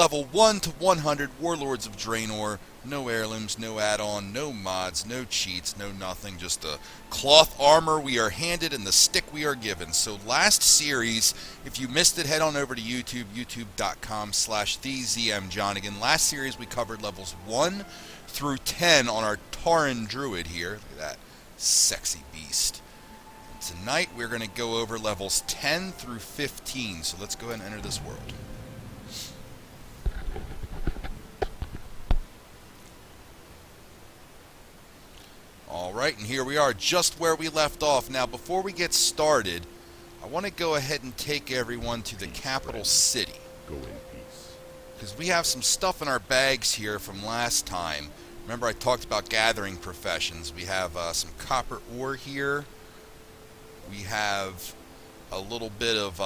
level 1 to 100 Warlords of Draenor. No heirlooms, no add-on, no mods, no cheats, no nothing. Just the cloth armor we are handed and the stick we are given. So last series, if you missed it, head on over to YouTube, youtube.com/thezmjohnigan. Last series we covered levels 1 through 10 on our Tauren Druid here. Look at that sexy beast. And tonight we're going to go over levels 10 through 15. So let's go ahead and enter this world. Alright, and here we are, just where we left off. Now, before we get started, I want to go ahead and take everyone to the capital city. Go in peace. Because we have some stuff in our bags here from last time. Remember I talked about gathering professions. We have some copper ore here. We have a little bit of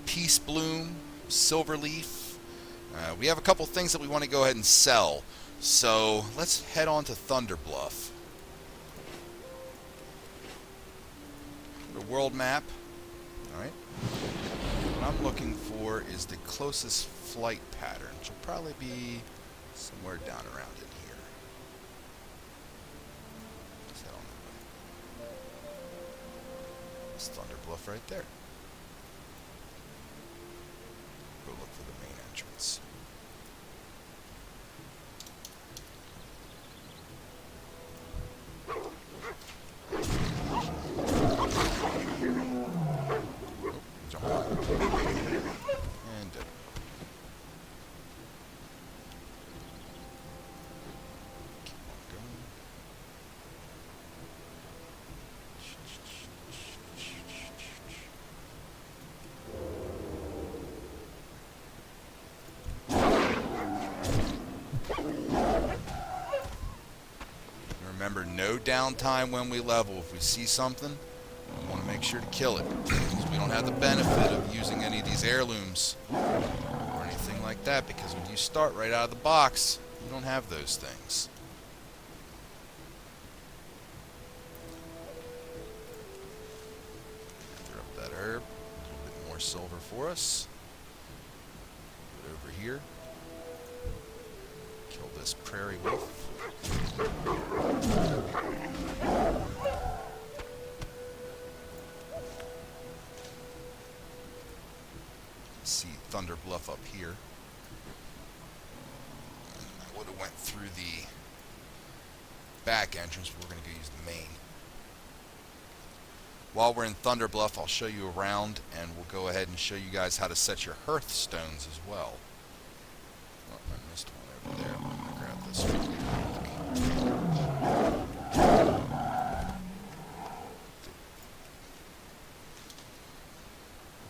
peace bloom, silver leaf. We have a couple things that we want to go ahead and sell. So let's head on to Thunderbluff. The world map. Alright. What I'm looking for is the closest flight pattern, which will probably be somewhere down around in here. Let's head on that way. It's Thunderbluff right there. Go look for the main entrance. Remember, no downtime when we level. If we see something, we want to make sure to kill it. Because we don't have the benefit of using any of these heirlooms or anything like that. Because when you start right out of the box, you don't have those things. Gather up that herb. A little bit more silver for us. Put it over here. Kill this prairie wolf. See Thunderbluff up here. I would have went through the back entrance, but we're going to go use the main. While we're in Thunderbluff, I'll show you around, and we'll go ahead and show you guys how to set your hearthstones as well. Oh, I missed one over there. I'm going to grab this one.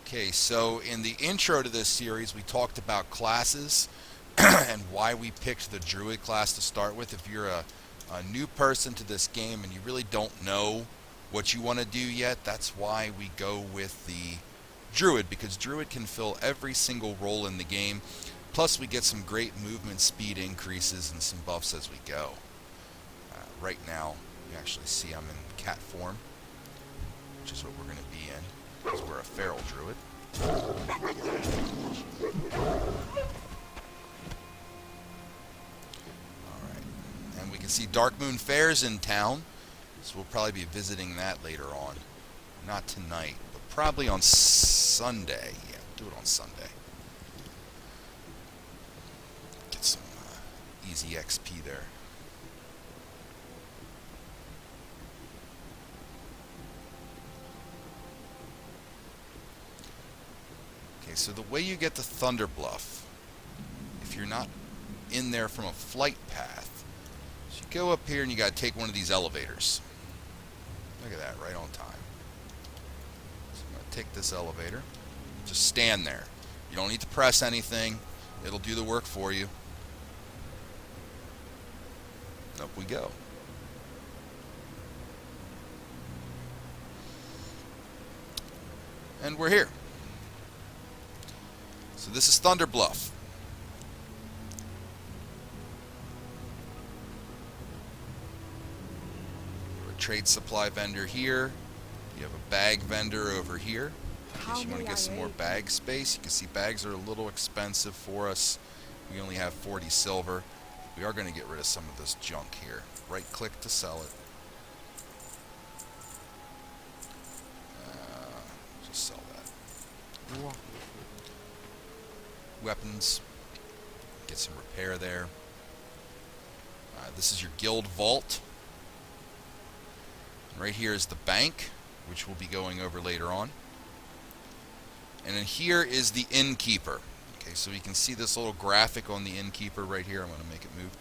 Okay, so in the intro to this series, we talked about classes and why we picked the Druid class to start with. If you're a new person to this game and you really don't know what you want to do yet, that's why we go with the Druid, because Druid can fill every single role in the game. Plus, we get some great movement speed increases and some buffs as we go. Right now, you actually see I'm in cat form, which is what we're going to be in, because we're a feral druid. Alright, and we can see Dark Moon Fair's in town, so we'll probably be visiting that later on. Not tonight, but probably on Sunday. Yeah, do it on Sunday. Get some easy XP there. Okay, so the way you get to Thunderbluff, if you're not in there from a flight path, is you go up here and you got to take one of these elevators. Look at that, right on time. So I'm going to take this elevator. Just stand there. You don't need to press anything. It'll do the work for you. Up we go. And we're here. So this is Thunderbluff. You have a trade supply vendor here. You have a bag vendor over here. In case you want to get some more bag space. You can see bags are a little expensive for us We only have 40 silver. We are going to get rid of some of this junk here. Right click to sell it. Just sell that. Weapons. Get some repair there. This is your guild vault. Right here is the bank, which we'll be going over later on. And then here is the innkeeper. Okay, so you can see this little graphic on the innkeeper right here. I'm going to make it move.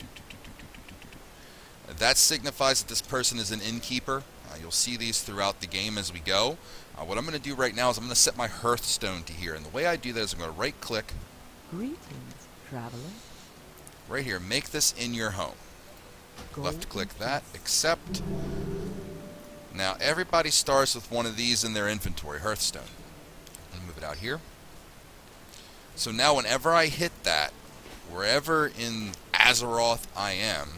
That signifies that this person is an innkeeper. You'll see these throughout the game as we go. What I'm going to do right now is I'm going to set my hearthstone to here. And the way I do that is I'm going to right click. Greetings, traveler. Right here, make this in your home. Left click that, accept. Now everybody starts with one of these in their inventory, hearthstone. I'm going to move it out here. So now whenever I hit that, wherever in Azeroth I am,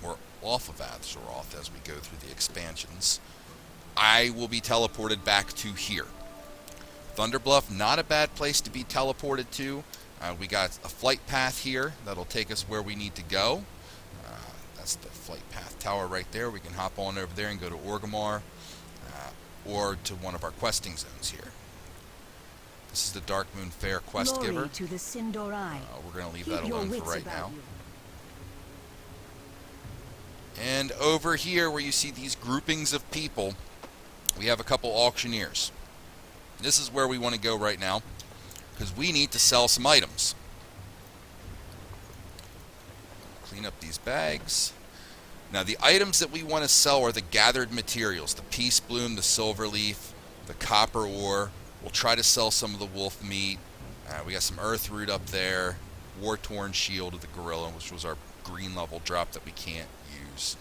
or off of Azeroth as we go through the expansions, I will be teleported back to here. Thunderbluff, not a bad place to be teleported to. We got a flight path here that'll take us where we need to go. That's the flight path tower right there. We can hop on over there and go to Orgrimmar, or to one of our questing zones here. This is the Darkmoon Fair quest giver. To the Sindorai. We're going to leave that alone for right now. And over here where you see these groupings of people, we have a couple auctioneers. This is where we want to go right now, because we need to sell some items. Clean up these bags. Now the items that we want to sell are the gathered materials, the peace bloom, the silver leaf, the copper ore. We'll try to sell some of the wolf meat. We got some earth root up there, war-torn shield of the gorilla, which was our green level drop that we can't use.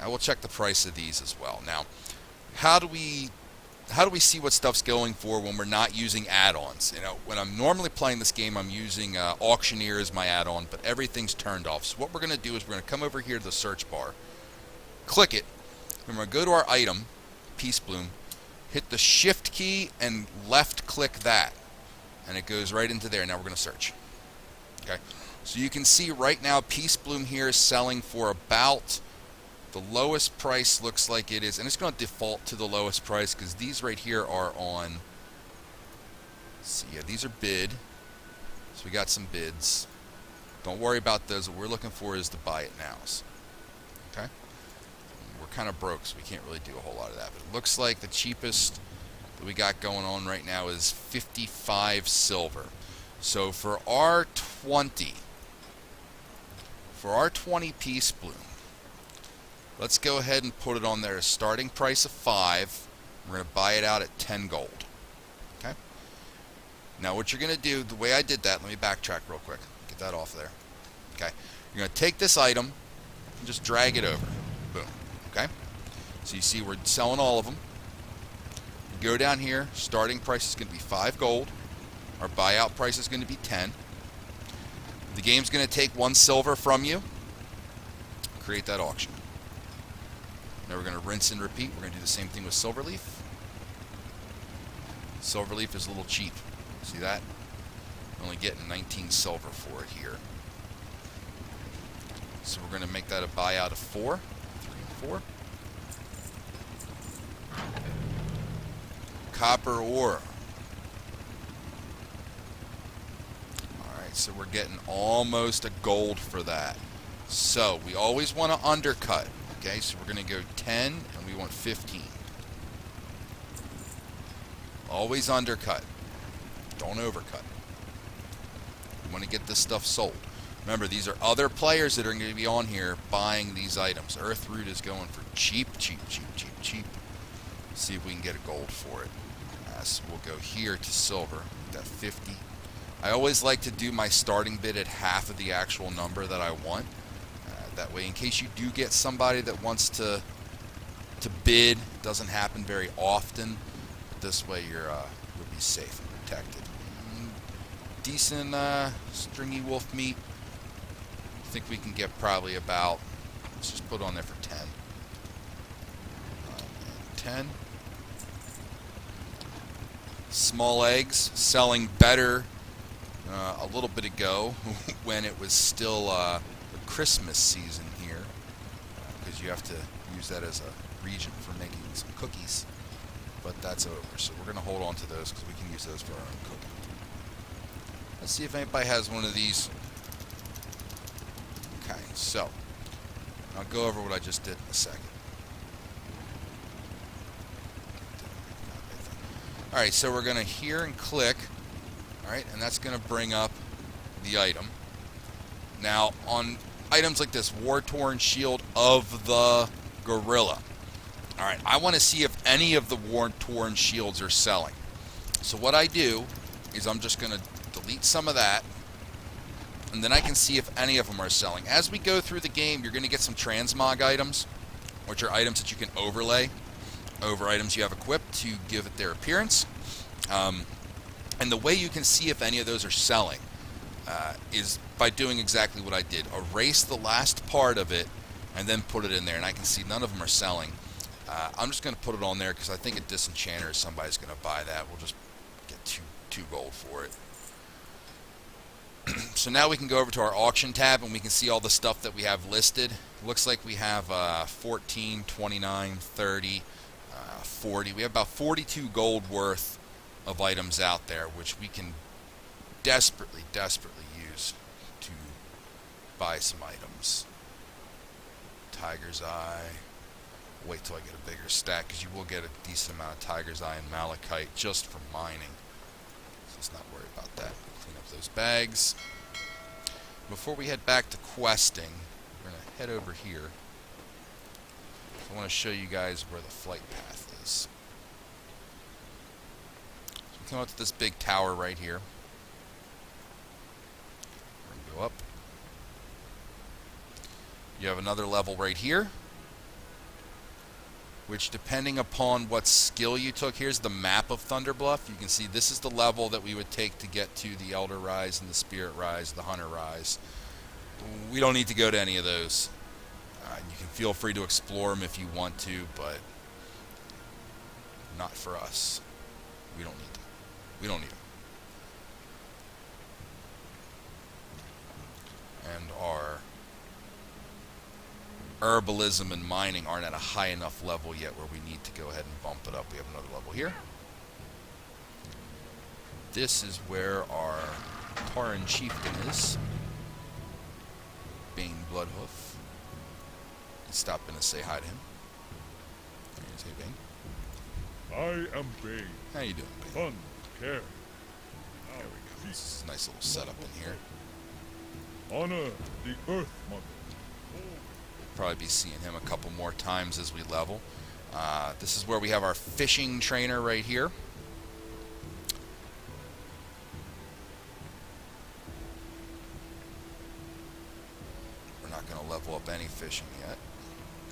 We'll check the price of these as well. Now, how do we see what stuff's going for when we're not using add-ons? You know, when I'm normally playing this game, I'm using Auctioneer as my add-on, but everything's turned off. So what we're going to do is we're going to come over here to the search bar, click it, and we're going to go to our item, Peace Bloom, hit the Shift key and left-click that, and it goes right into there. Now we're going to search. Okay, so you can see right now Peace Bloom here is selling for about the lowest price looks like it is, and it's going to default to the lowest price because these right here are on, let's see, yeah, these are bid, so we got some bids. Don't worry about those. What we're looking for is the buy it nows. Okay, we're kind of broke, so we can't really do a whole lot of that, but it looks like the cheapest that we got going on right now is 55 silver. So for our 20 Peace Bloom, let's go ahead and put it on there. A starting price of 5. We're going to buy it out at 10 gold. Okay. Now what you're going to do, the way I did that, let me backtrack real quick. Get that off there. Okay. You're going to take this item and just drag it over. Boom. Okay. So you see we're selling all of them. You go down here. Starting price is going to be 5 gold. Our buyout price is going to be 10. The game's going to take 1 silver from you. Create that auction. Now we're going to rinse and repeat. We're going to do the same thing with Silverleaf. Silverleaf is a little cheap. See that? Only getting 19 silver for it here. So we're going to make that a buyout of 4. 3 and 4. Copper ore. Alright, so we're getting almost a gold for that. So we always want to undercut. Okay, so we're going to go 10 and we want 15. Always undercut. Don't overcut. We want to get this stuff sold. Remember, these are other players that are going to be on here buying these items. Earth root is going for cheap, cheap, cheap, cheap, cheap. Let's see if we can get a gold for it. So we'll go here to silver. Got 50. I always like to do my starting bid at half of the actual number that I want. That way, in case you do get somebody that wants to bid, doesn't happen very often. But this way, you'll be safe and protected. Decent stringy wolf meat. I think we can get probably about. Let's just put on there for 10. 10. Small eggs selling better a little bit ago when it was still the Christmas season here, because you have to use that as a region for making some cookies. But that's over, so we're going to hold on to those because we can use those for our own cooking. Let's see if anybody has one of these. Okay, so I'll go over what I just did in a second. Alright, so we're going to hear and click. Alright, and that's going to bring up the item. Now, on items like this, war-torn shield of the gorilla. Alright, I want to see if any of the war-torn shields are selling. So what I do is I'm just going to delete some of that, and then I can see if any of them are selling. As we go through the game, you're going to get some transmog items, which are items that you can overlay over items you have equipped to give it their appearance. And the way you can see if any of those are selling is by doing exactly what I did. Erase the last part of it and then put it in there, and I can see none of them are selling. I'm just going to put it on there because I think at Disenchanter somebody's going to buy that. We'll just get two gold for it. So now we can go over to our auction tab and we can see all the stuff that we have listed. Looks like we have 14, 29, 30, 40. We have about 42 gold worth of items out there, which we can desperately use to buy some items. Tiger's Eye. Wait till I get a bigger stack, because you will get a decent amount of Tiger's Eye and Malachite just from mining. So let's not worry about that. Clean up those bags. Before we head back to questing, we're going to head over here. I want to show you guys where the flight path is. So we come up to this big tower right here. We're going to go up. You have another level right here, which, depending upon what skill you took, here's the map of Thunderbluff. You can see this is the level that we would take to get to the Elder Rise and the Spirit Rise, the Hunter Rise. We don't need to go to any of those. You can feel free to explore them if you want to, but not for us. We don't need them. We don't need them. And our herbalism and mining aren't at a high enough level yet where we need to go ahead and bump it up. We have another level here. This is where our Tauren Chieftain is. Bane Bloodhoof. Let's stop in and say hi to him. Here's Hey Bane. I am Bane. How you doing, Bane? Fun, care. There we go. This is a nice little setup in here. Honor the Earth Mother. Probably be seeing him a couple more times as we level. This is where we have our fishing trainer right here. We're not going to level up any fishing yet.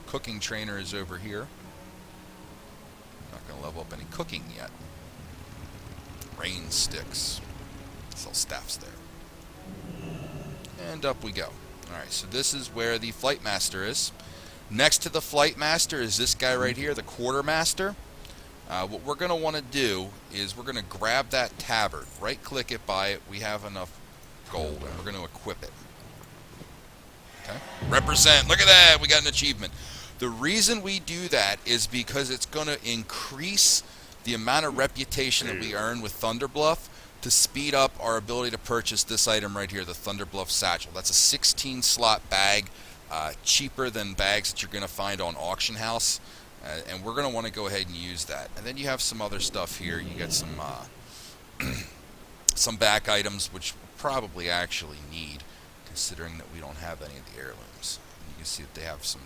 Cooking trainer is over here. Not going to level up any cooking yet. Rain sticks. Sell staffs there. And up we go. Alright, so this is where the Flight Master is. Next to the Flight Master is this guy right here, the Quartermaster. What we're going to want to do is we're going to grab that tabard, right-click it, buy it. We have enough gold, and we're going to equip it. Okay? Represent. Look at that. We got an achievement. The reason we do that is because it's going to increase the amount of reputation that we earn with Thunderbluff to speed up our ability to purchase this item right here, the Thunderbluff Satchel. That's a 16-slot bag, cheaper than bags that you're going to find on Auction House, and we're going to want to go ahead and use that. And then you have some other stuff here. You get some some back items, which we'll probably actually need, considering that we don't have any of the heirlooms. You can see that they have some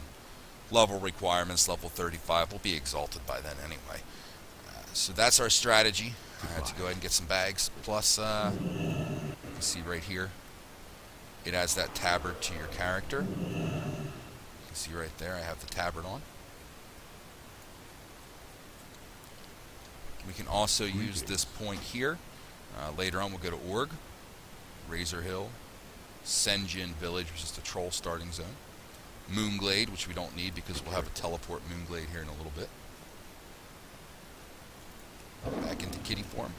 level requirements. Level 35 will be exalted by then anyway. So that's our strategy. To go ahead and get some bags. Plus, you can see right here, it adds that tabard to your character. You can see right there, I have the tabard on. We can also use this point here. Later on, we'll go to Org, Razor Hill, Senjin Village, which is the troll starting zone. Moonglade, which we don't need because we'll have a teleport Moonglade here in a little bit. Back into kitty form.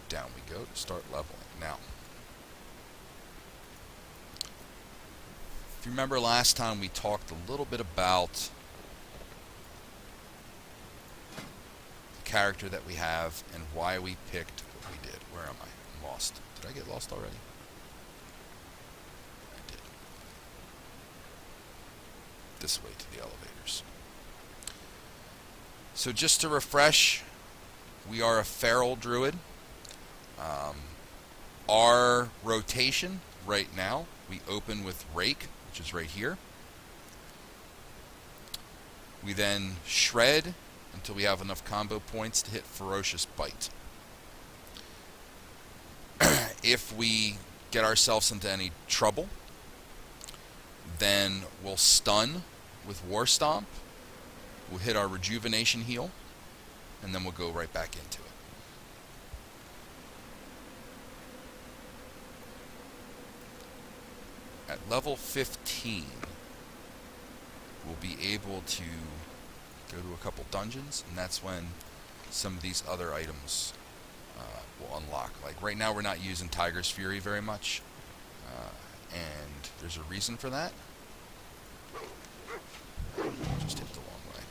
down we go to start leveling. Now, if you remember last time, we talked a little bit about the character that we have and why we picked what we did. Where am I? I'm lost. Did I get lost already? I did. This way to the elevators. So just to refresh, we are a feral druid. Our rotation right now, we open with Rake, which is right here. We then shred until we have enough combo points to hit Ferocious Bite. If we get ourselves into any trouble, then we'll stun with War Stomp. We'll hit our Rejuvenation heal, and then we'll go right back into it. At level 15, we'll be able to go to a couple dungeons, and that's when some of these other items will unlock. Like right now, we're not using Tiger's Fury very much, and there's a reason for that. Just hit the long way.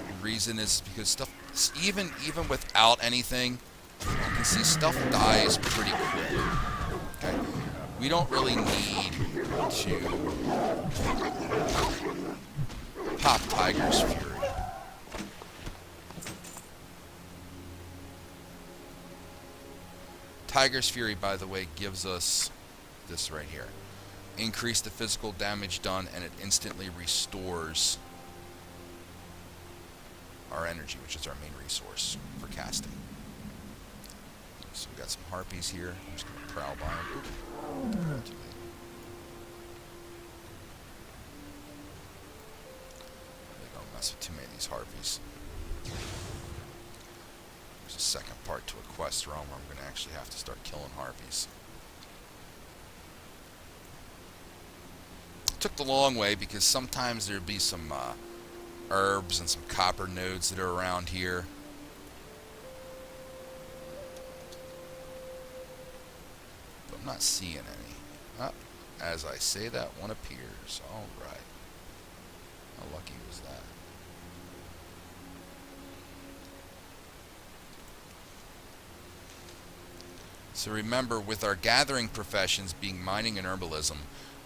The reason is because stuff, even without anything, you can see stuff dies pretty quick. Okay. We don't really need to pop Tiger's Fury. Tiger's Fury, by the way, gives us this right here. Increase the physical damage done, and it instantly restores our energy, which is our main resource for casting. So we got some harpies here. I'm just going to prowl by them. Oop. Don't mess with too many of these harpies. There's a second part to a quest realm where I'm going to actually have to start killing harpies. Took the long way because sometimes there'd be some herbs and some copper nodes that are around here. But I'm not seeing any. As I say that, one appears. Alright. How lucky was that? So remember, with our gathering professions being mining and herbalism,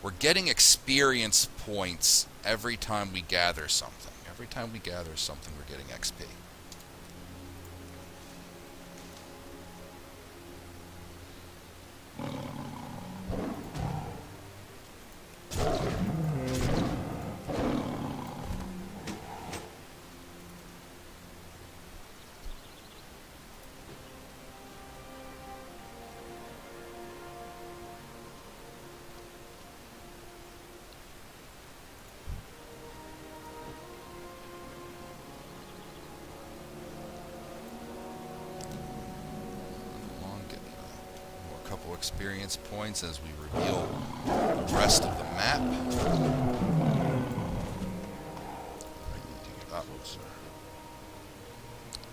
we're getting experience points every time we gather something. Every time we gather something, we're getting XP. Experience points as we reveal the rest of the map.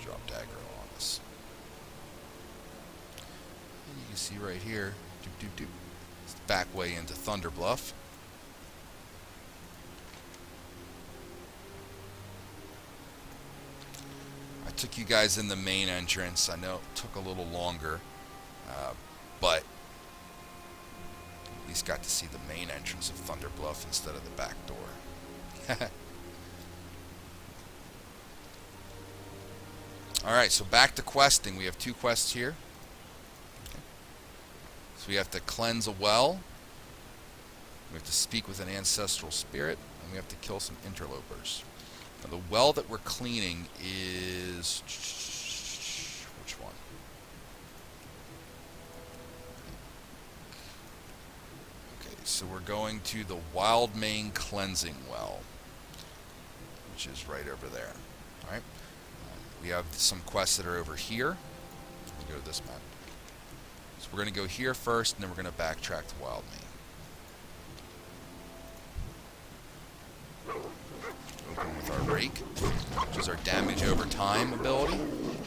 Drop dagger on us. And you can see right here, it's the back way into Thunder Bluff. I took you guys in the main entrance. I know it took a little longer, but at least got to see the main entrance of Thunder Bluff instead of the back door. Alright, so back to questing. We have two quests here. Okay. So we have to cleanse a well. We have to speak with an ancestral spirit. And we have to kill some interlopers. Now the well that we're cleaning is... which one? So we're going to the Wild Mane Cleansing Well, which is right over there. Alright. We have some quests that are over here. We'll go to this map. So we're going to go here first, and then we're going to backtrack to Wild Mane. Open with our Rake, which is our damage over time ability.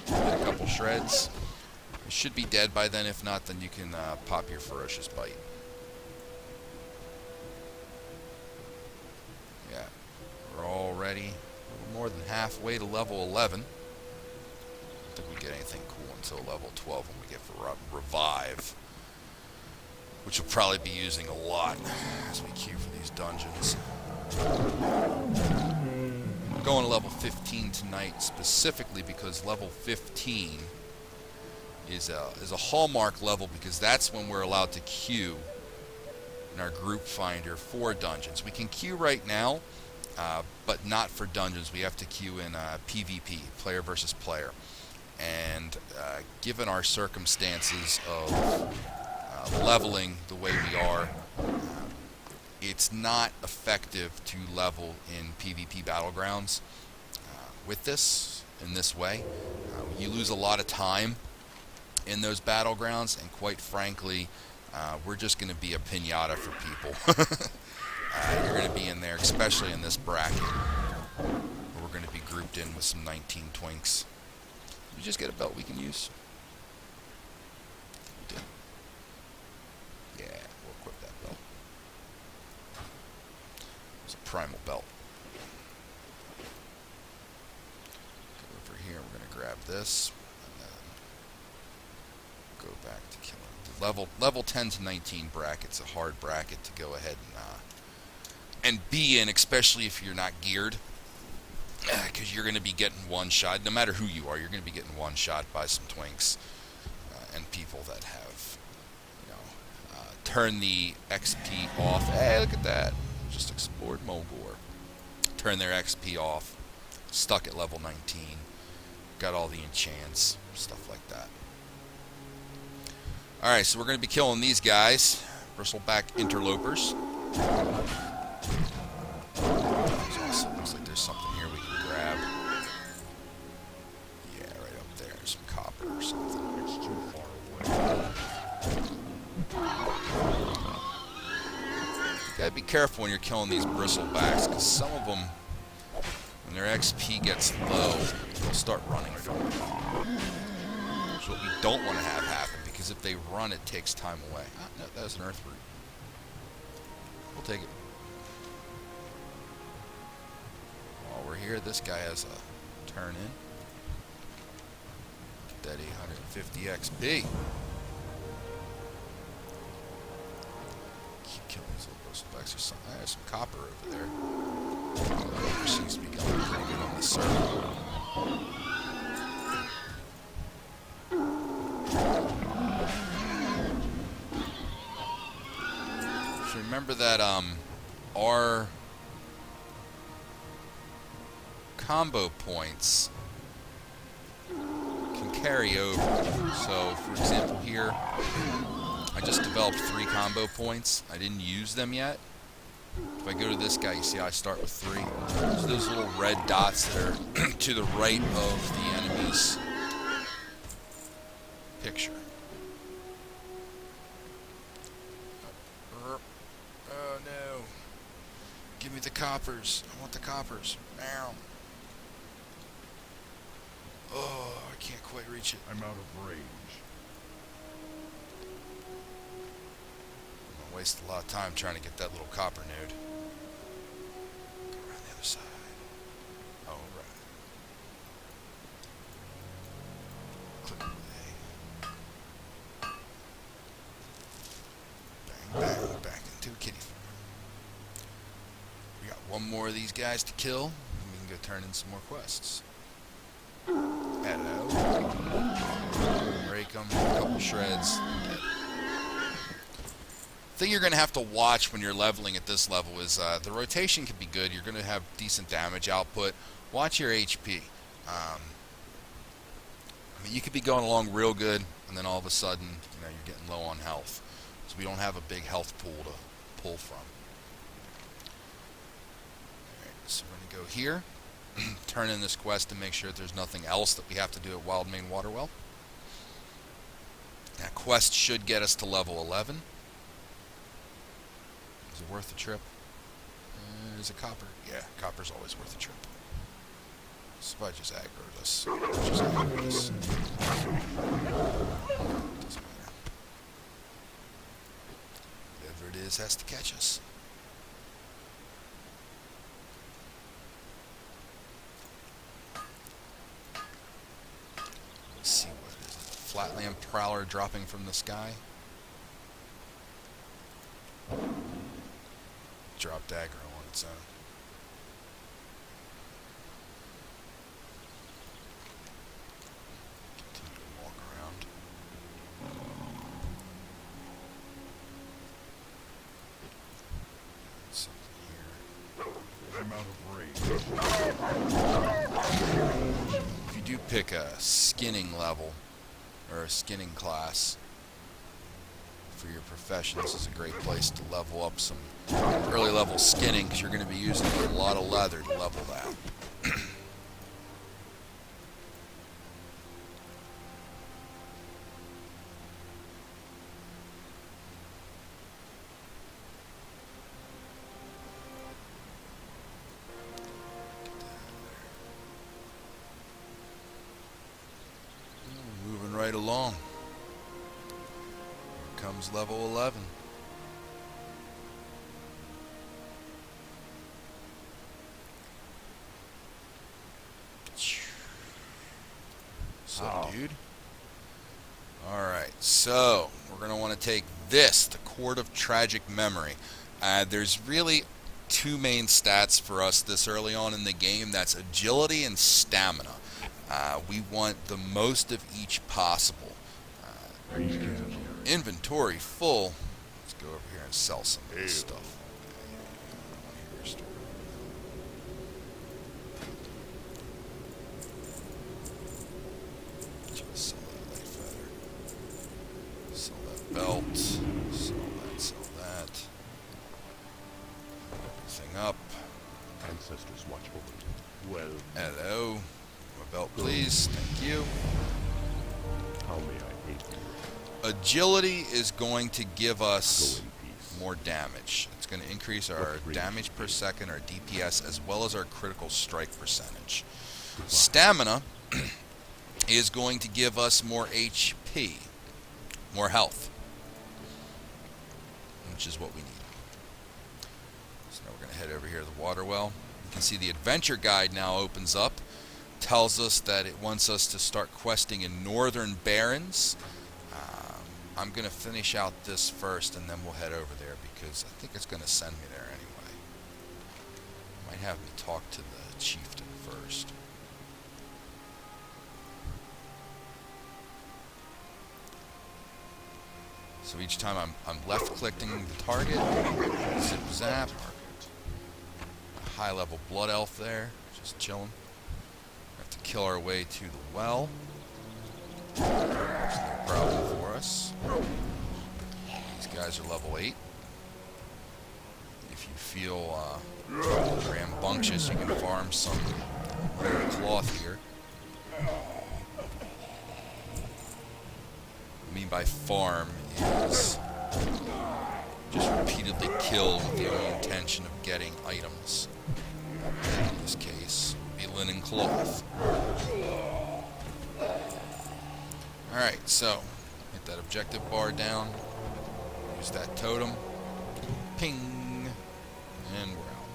Get a couple shreds. You should be dead by then. If not, then you can pop your ferocious bite. Yeah, we're already more than halfway to level 11. I don't think we get anything cool until level 12 when we get revive, which we'll probably be using a lot as we queue for these dungeons. I'm going to level 15 tonight specifically because level 15 is a hallmark level, because that's when we're allowed to queue in our group finder for dungeons. We can queue right now, but not for dungeons. We have to queue in PvP, player versus player. And given our circumstances of leveling the way we are, it's not effective to level in PvP battlegrounds with this in this way. You lose a lot of time in those battlegrounds, and quite frankly, we're just going to be a piñata for people. You're going to be in there, especially in this bracket, where we're going to be grouped in with some 19 twinks. We just get a belt we can use. We did. Yeah, we'll equip that belt. It's a primal belt. Go over here, we're going to grab this, and then go back to killing. Level 10 to 19 bracket's a hard bracket to go ahead and be in, especially if you're not geared, because you're going to be getting one shot. No matter who you are, you're going to be getting one shot by some twinks and people that have, turned the XP off. Hey, look at that! Just explored Mulgore. Turn their XP off. Stuck at level 19. Got all the enchants, stuff like that. Alright, so we're going to be killing these guys. Bristleback interlopers. Awesome. Looks like there's something here we can grab. Yeah, right up there. Some copper or something. It's too far away. You gotta be careful when you're killing these bristlebacks, because some of them, when their XP gets low, they'll start running from it. That's what we don't want to have happen, because if they run, it takes time away. Ah, no, that was an earth root. We'll take it. While we're here, this guy has a turn in. Get that 850 XP. Keep killing these little bristlebacks. There's some copper over there. There seems to be going pretty good on this server. Remember that our combo points can carry over. So, for example, here I just developed 3 combo points. I didn't use them yet. If I go to this guy, you see I start with 3. So those little red dots that are to the right of the enemy's picture. Oh no. Give me the coppers. I want the coppers. Now. Oh, I can't quite reach it. I'm out of range. I'm gonna waste a lot of time trying to get that little copper node. Go around the other side. Alright. Click A. Bang, bang, back into a kitty farm. We got one more of these guys to kill, and we can go turn in some more quests. Hello. Break them, a couple shreds. Dead. Thing you're going to have to watch when you're leveling at this level is the rotation can be good. You're going to have decent damage output. Watch your HP. I mean, you could be going along real good, and then all of a sudden, you're getting low on health. So we don't have a big health pool to pull from. Alright, so we're going to go here. Turn in this quest to make sure that there's nothing else that we have to do at Wild Main Waterwell. That quest should get us to level 11. Is it worth the trip? Is it copper? Yeah, copper's always worth the trip. So if I just aggro this. Addons has to catch us. Let's see what it is. Flatland Prowler dropping from the sky. Dropped aggro on its own. Continue to walk around. Something here. I'm out of range. If you do pick a skinning level, or a skinning class, for your profession, this is a great place to level up some early level skinning, because you're going to be using a lot of leather to level that. Moving right along. Here comes level 11. So, dude. Alright, so we're going to want to take this, the Cord of Tragic Memory. There's really two main stats for us this early on in the game. That's agility and stamina. We want the most of each possible. Inventory full. Let's go over here and sell some of this stuff. Sell that light feather. Sell that belt. Sell that. Everything up. Ancestors watch over you. Well, Hello. My belt, please. Thank you. how may I aid you? Agility is going to give us Go in peace. more damage. It's going to increase our damage per second, our DPS, as well as our critical strike percentage. Stamina is going to give us more HP, more health, which is what we need. So now we're going to head over here to the water well. You can see the adventure guide now opens up. Tells us that it wants us to start questing in Northern Barrens. I'm going to finish out this first, and then we'll head over there, because I think it's going to send me there anyway. Might have me talk to the chieftain first. So each time I'm left-clicking the target, zip zap. A high-level blood elf there, just chilling. Have to kill our way to the well. There's no problem for us. These guys are level 8. If you feel rambunctious, you can farm some cloth here. What I mean by farm is just repeatedly kill with the only intention of getting items. In this case, be linen cloth. Alright, so hit that objective bar down, use that totem, ping, and we're out.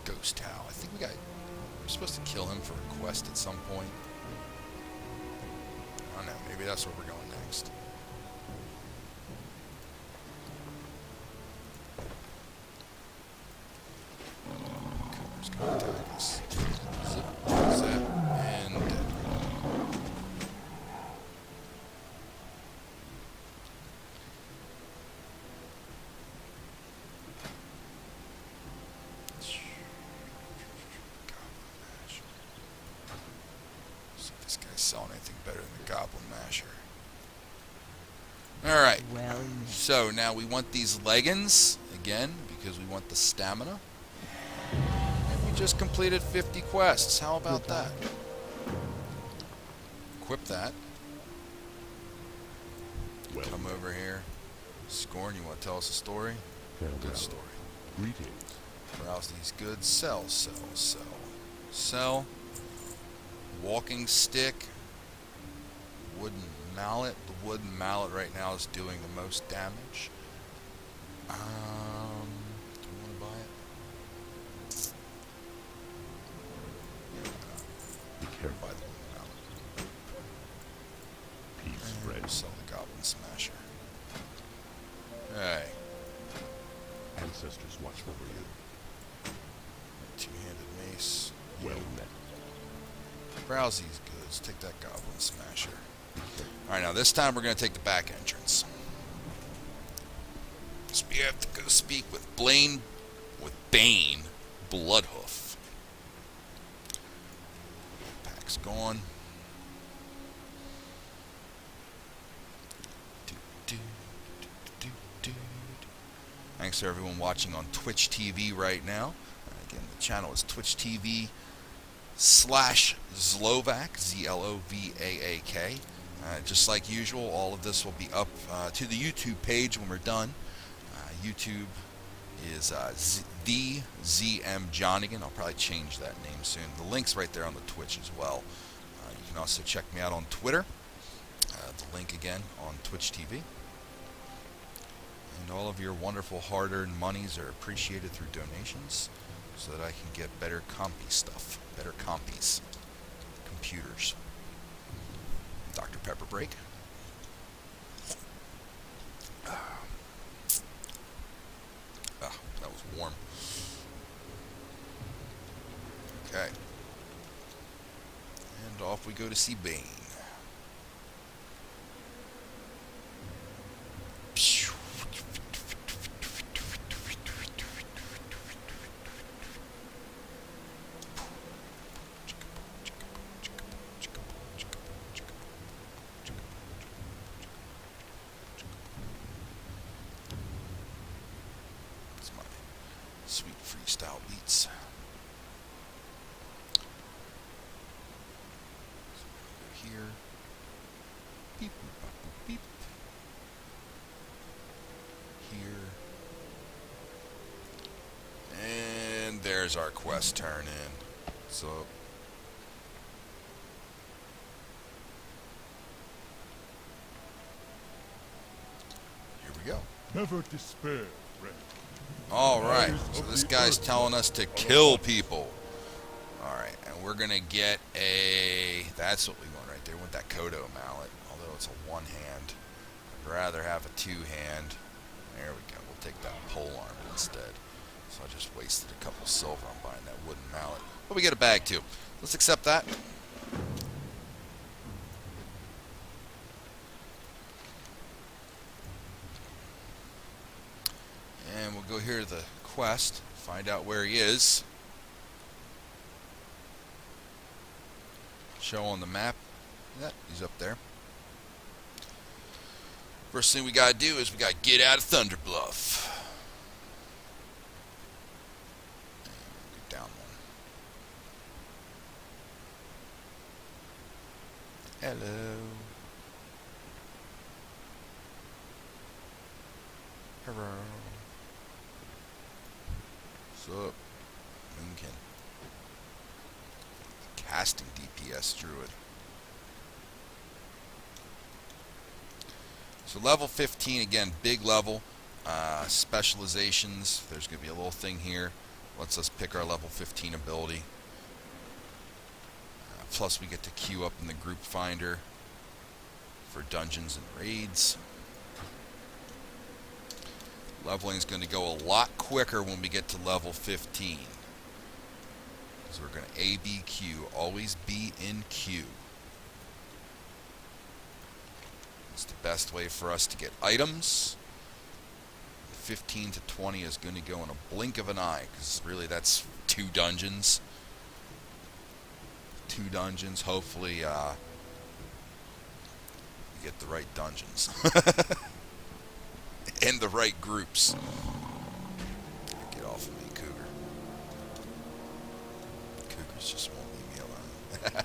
Ghost Towel. I think we're supposed to kill him for a quest at some point. I don't know, maybe that's where we're going next. Cooper's gonna attack us. Zip, zap, and dead. See if this guy's selling anything better than the Goblin Masher. Alright, Well, so now we want these leggings, again, because we want the stamina. And we just completed 50 quests. How about that? Equip that. Well, Come over here. Scorn, you want to tell us a story? farewell. Good story. Greetings. Browse these goods. Sell, sell, sell. Sell. Walking stick. Wooden mallet. The wooden mallet right now is doing the most damage. Do we want to buy it? Yeah, why not? Be Buy careful. the balloon mallet. Peace And ready. we'll sell the goblin smasher. Alright. Ancestors watch over you. Two-handed mace. Well met. Browse these goods. Take that goblin smasher. Alright, now this time we're going to take the back entrance. So we have to go speak with Bane Bloodhoof. Pack's gone. Thanks to everyone watching on Twitch TV right now. Again, the channel is Twitch TV /Zlovac, ZLOVAAK. Just like usual, all of this will be up to the YouTube page when we're done. YouTube is the ZM Johnigan. I'll probably change that name soon. The link's right there on the Twitch as well. You can also check me out on Twitter. The link again on Twitch TV. And all of your wonderful hard-earned monies are appreciated through donations so that I can get better compy stuff. Better compies. Computers. Dr. Pepper break. That was warm. Okay. And off we go to see Bane. Sweet freestyle beats. So go here. Beep, boop, bop, boop, beep. Here. And there's our quest turn in. So here we go. Never despair, friend. Alright, so this guy's telling us to kill people. Alright, and we're gonna get a... That's what we want right there with that Kodo mallet. Although it's a one-hand. I'd rather have a two-hand. There we go. We'll take that pole arm instead. So I just wasted a couple silver on buying that wooden mallet. But we get a bag too. Let's accept that. And we'll go here to the quest, find out where he is. Show on the map. Yeah, he's up there. First thing we gotta do is we gotta get out of Thunderbluff. Get down one. Hello. Hello. What's up, Moonkin? Casting DPS druid. So level 15 again, big level. Specializations. There's going to be a little thing here. Lets us pick our level 15 ability. Plus we get to queue up in the group finder for dungeons and raids. Leveling is going to go a lot quicker when we get to level 15. Because we're going to ABQ, always be in queue. It's the best way for us to get items. 15 to 20 is going to go in a blink of an eye, because really that's 2 dungeons. 2 dungeons, hopefully you get the right dungeons. And the right groups. Get off of me, Cougar. Cougars just won't leave me alone.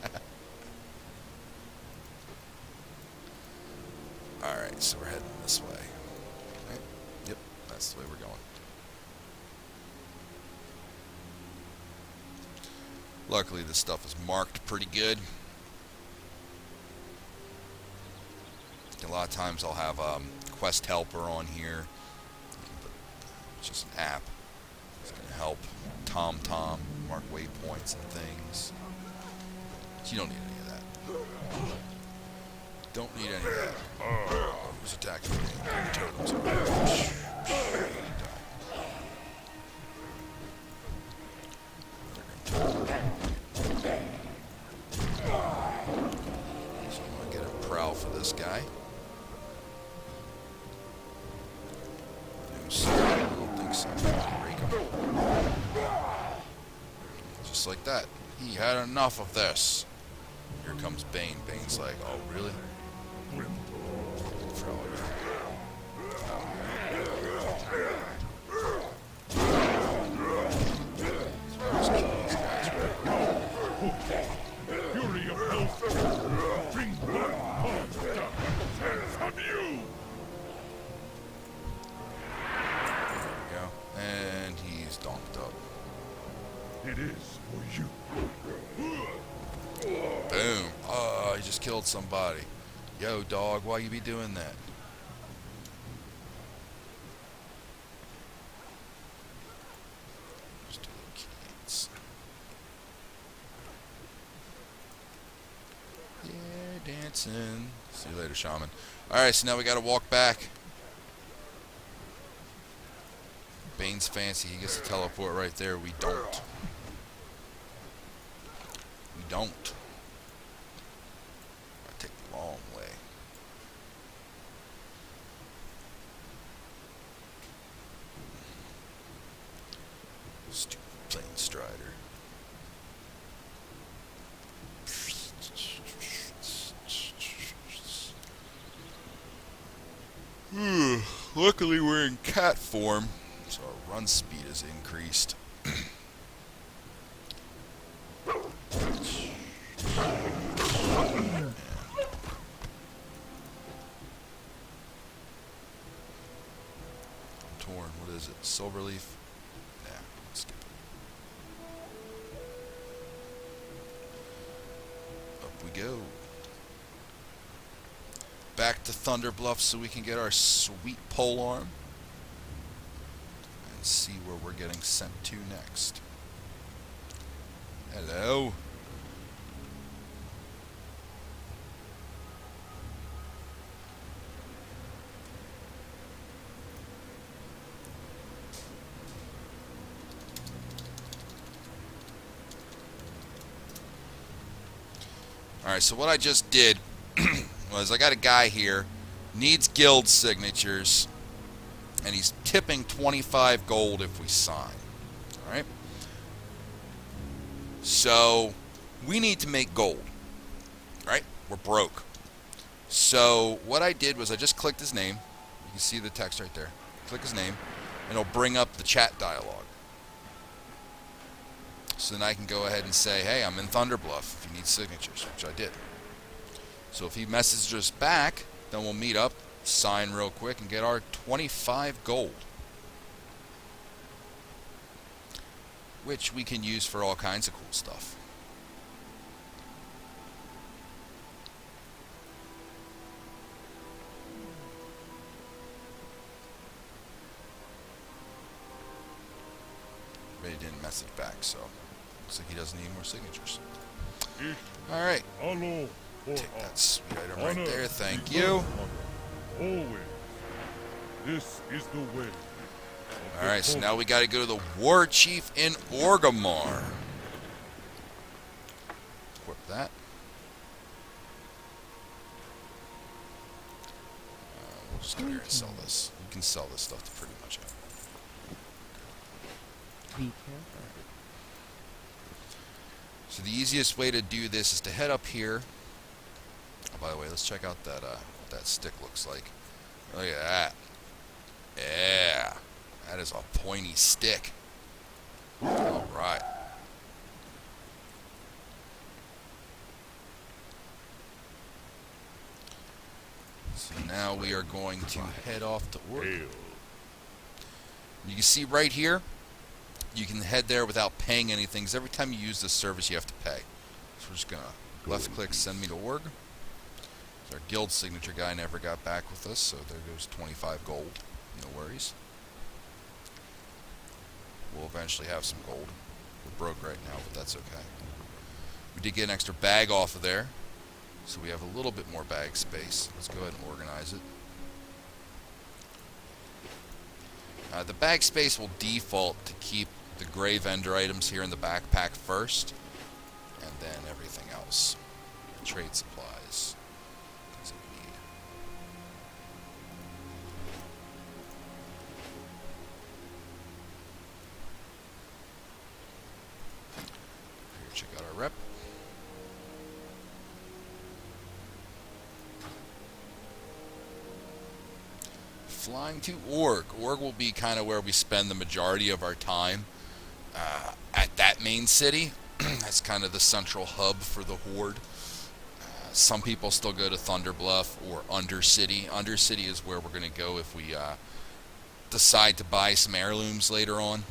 Alright, so we're heading this way. Right? Yep, that's the way we're going. Luckily, this stuff is marked pretty good. A lot of times I'll have quest helper on here. It's just an app. It's going to help TomTom mark waypoints and things. You don't need any of that. Don't need any of that. Who's attacking me? Totems. So I'm going to get a prowl for this guy. No, sir. I don't think so. Break him. Just like that. He had enough of this. Here comes Bane. Bane's like, oh, really? Fury of Hell's bring blood upon from you! There we go. And he's donked up. It is for you. Boom. Oh, he just killed somebody. Yo, dog, why you be doing that? Just do the kids. Yeah, dancing. See you later, shaman. Alright, so now we gotta walk back. Bane's fancy. He gets to teleport right there. We don't. We don't. I take the long way. Stupid plane strider. Luckily we're in cat form, so our run speed is increased. Torn, what is it? Silverleaf? Nah, let's skip it. Up we go. Back to Thunder Bluff so we can get our sweet polearm and see where we're getting sent to next. Hello. Alright, so what I just did was I got a guy here, needs guild signatures, and he's tipping 25 gold if we sign. Alright? So, we need to make gold. Right? We're broke. So, what I did was I just clicked his name. You can see the text right there. Click his name, and it'll bring up the chat dialogue. So then I can go ahead and say, hey, I'm in Thunderbluff if you need signatures, which I did. So if he messages us back, then we'll meet up, sign real quick, and get our 25 gold. Which we can use for all kinds of cool stuff. But he didn't message back, so looks like he doesn't need more signatures. Alright. Take that sweet item right there, thank you. Always. This is the way. Alright, so now we gotta go to the War Chief in Orgrimmar. Equip that. We'll just go here and sell this. You can sell this stuff to pretty much anyone. Be careful. So the easiest way to do this is to head up here. Oh, by the way, let's check out that what that stick looks like. Look at that. Yeah. That is a pointy stick. Alright. So now we are going to head off to Orc. You can see right here, you can head there without paying anything, because every time you use this service you have to pay. So we're just going to left click, send me to org. So our guild signature guy never got back with us, so there goes 25 gold. No worries. we'll eventually have some gold. We're broke right now, but that's okay. We did get an extra bag off of there, so we have a little bit more bag space. Let's go ahead and organize it. The bag space will default to keep the gray vendor items here in the backpack first, and then everything else. Trade supplies. Things that we need. Here, check out our rep. Flying to Org. Org will be kind of where we spend the majority of our time at that main city. That's kind of the central hub for the Horde. Some people still go to Thunderbluff or Undercity. Undercity is where we're going to go if we decide to buy some heirlooms later on.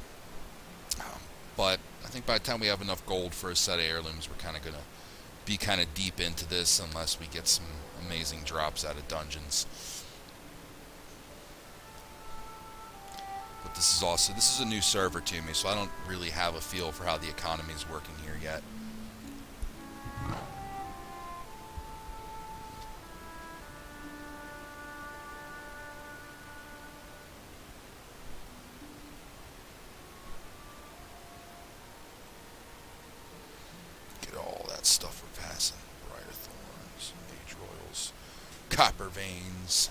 But I think by the time we have enough gold for a set of heirlooms, we're kind of going to be kind of deep into this unless we get some amazing drops out of dungeons. But this is a new server to me, so I don't really have a feel for how the economy is working here yet. Get all that stuff we're passing. Briar thorns, mage royals, copper veins.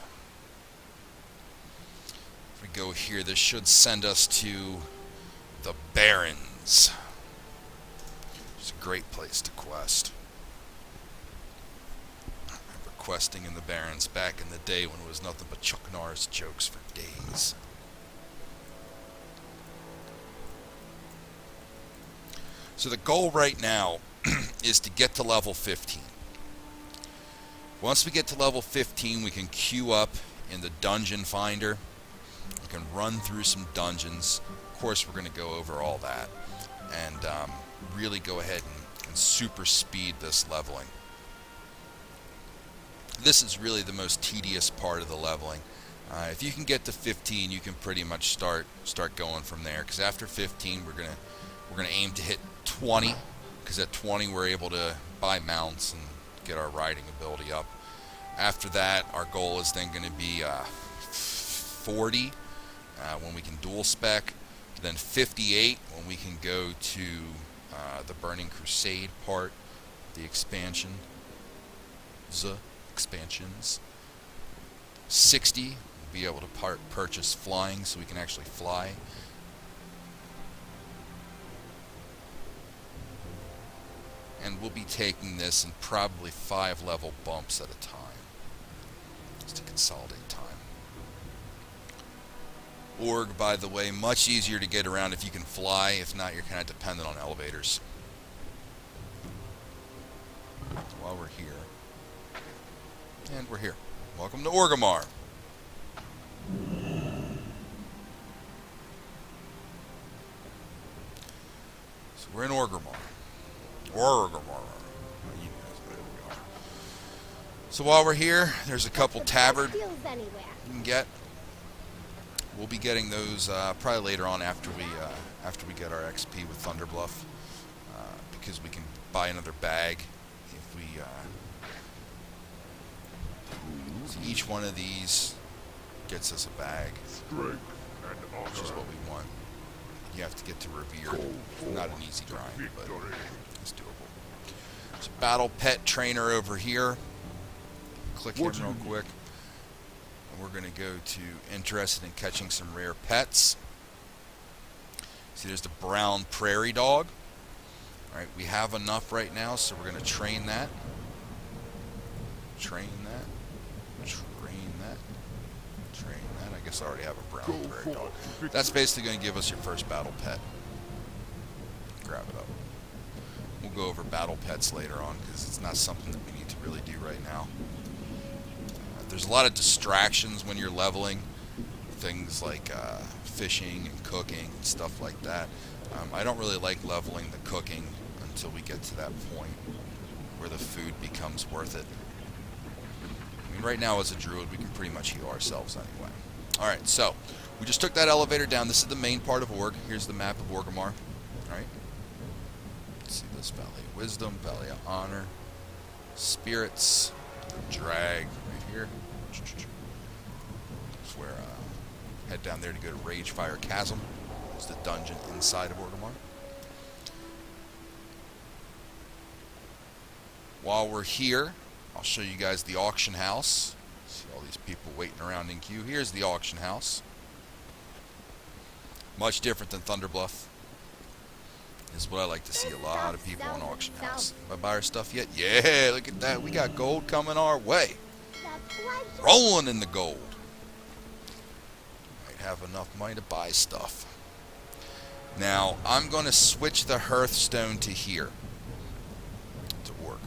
If we go here, this should send us to the Barrens. It's a great place to quest. I remember questing in the Barrens back in the day when it was nothing but Chuck Norris jokes for days. So the goal right now is to get to level 15. Once we get to level 15, we can queue up in the dungeon finder. We can run through some dungeons. Of course, we're going to go over all that and really go ahead and super speed this leveling. This is really the most tedious part of the leveling. If you can get to 15, you can pretty much start going from there. Because after 15, we're gonna aim to hit 20. Because at 20, we're able to buy mounts and get our riding ability up. After that, our goal is then going to be 40 when we can dual spec, then 58 when we can go to the Burning Crusade part, the expansions. 60, we'll be able to purchase flying so we can actually fly. And we'll be taking this in probably 5 level bumps at a time, just to consolidate time. Org, by the way, much easier to get around if you can fly. If not, you're kind of dependent on elevators. While we're here. And we're here. Welcome to Orgrimmar. So we're in Orgrimmar. So while we're here, there's a couple tabards you can get. We'll be getting those probably later on after we get our XP with Thunderbluff, because we can buy another bag if we. So each one of these gets us a bag, which is what we want. You have to get to Revere. Not an easy grind, but it's doable. There's a battle pet trainer over here. Click him real quick. And we're going to go to interested in catching some rare pets. See, there's the brown prairie dog. Alright, we have enough right now, so we're going to train that. Train that. Train that. Train that. I guess I already have a brown prairie dog. That's basically going to give us your first battle pet. Grab it up. We'll go over battle pets later on because it's not something that we need to really do right now. There's a lot of distractions when you're leveling. Things like fishing and cooking and stuff like that. I don't really like leveling the cooking until we get to that point where the food becomes worth it. I mean, right now as a druid, we can pretty much heal ourselves anyway. Alright, so We just took that elevator down. This is the main part of Org. Here's the map of Orgrimmar. Alright. See this Valley of Wisdom, Valley of Honor, Spirits, Drag right here. That's where head down there to go to Ragefire Chasm. It's the dungeon inside of Orgrimmar. While we're here, I'll show you guys the auction house. See all these people waiting around in queue. Here's the auction house. Much different than Thunderbluff. Is what I like to see. A lot of people on auction house. Have I buy our stuff yet? Yeah, look at that. We got gold coming our way. Rolling in the gold. Might have enough money to buy stuff. Now, I'm going to switch the Hearthstone to here. To work.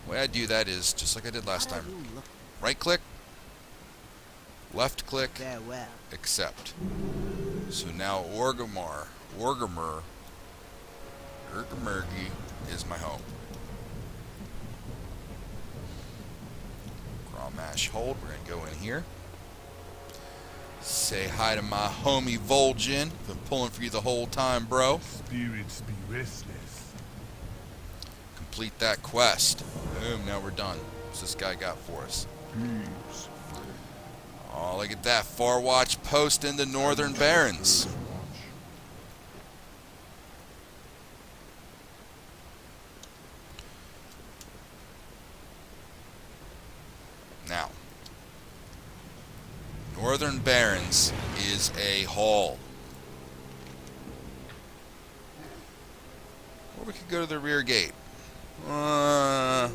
The way I do that is, just like I did last time. Right click. Left click. Farewell. Accept. So now Orgrimmar is my home. Grommash hold. We're going to go in here. Say hi to my homie Vol'jin. Been pulling for you the whole time, bro. Spirits be restless. Complete that quest. Boom, now we're done. What's this guy got for us? Please. Oh, look at that. Farwatch post in the Northern Barrens. Now, Northern Barrens is a hall. Or we could go to the rear gate. Nah,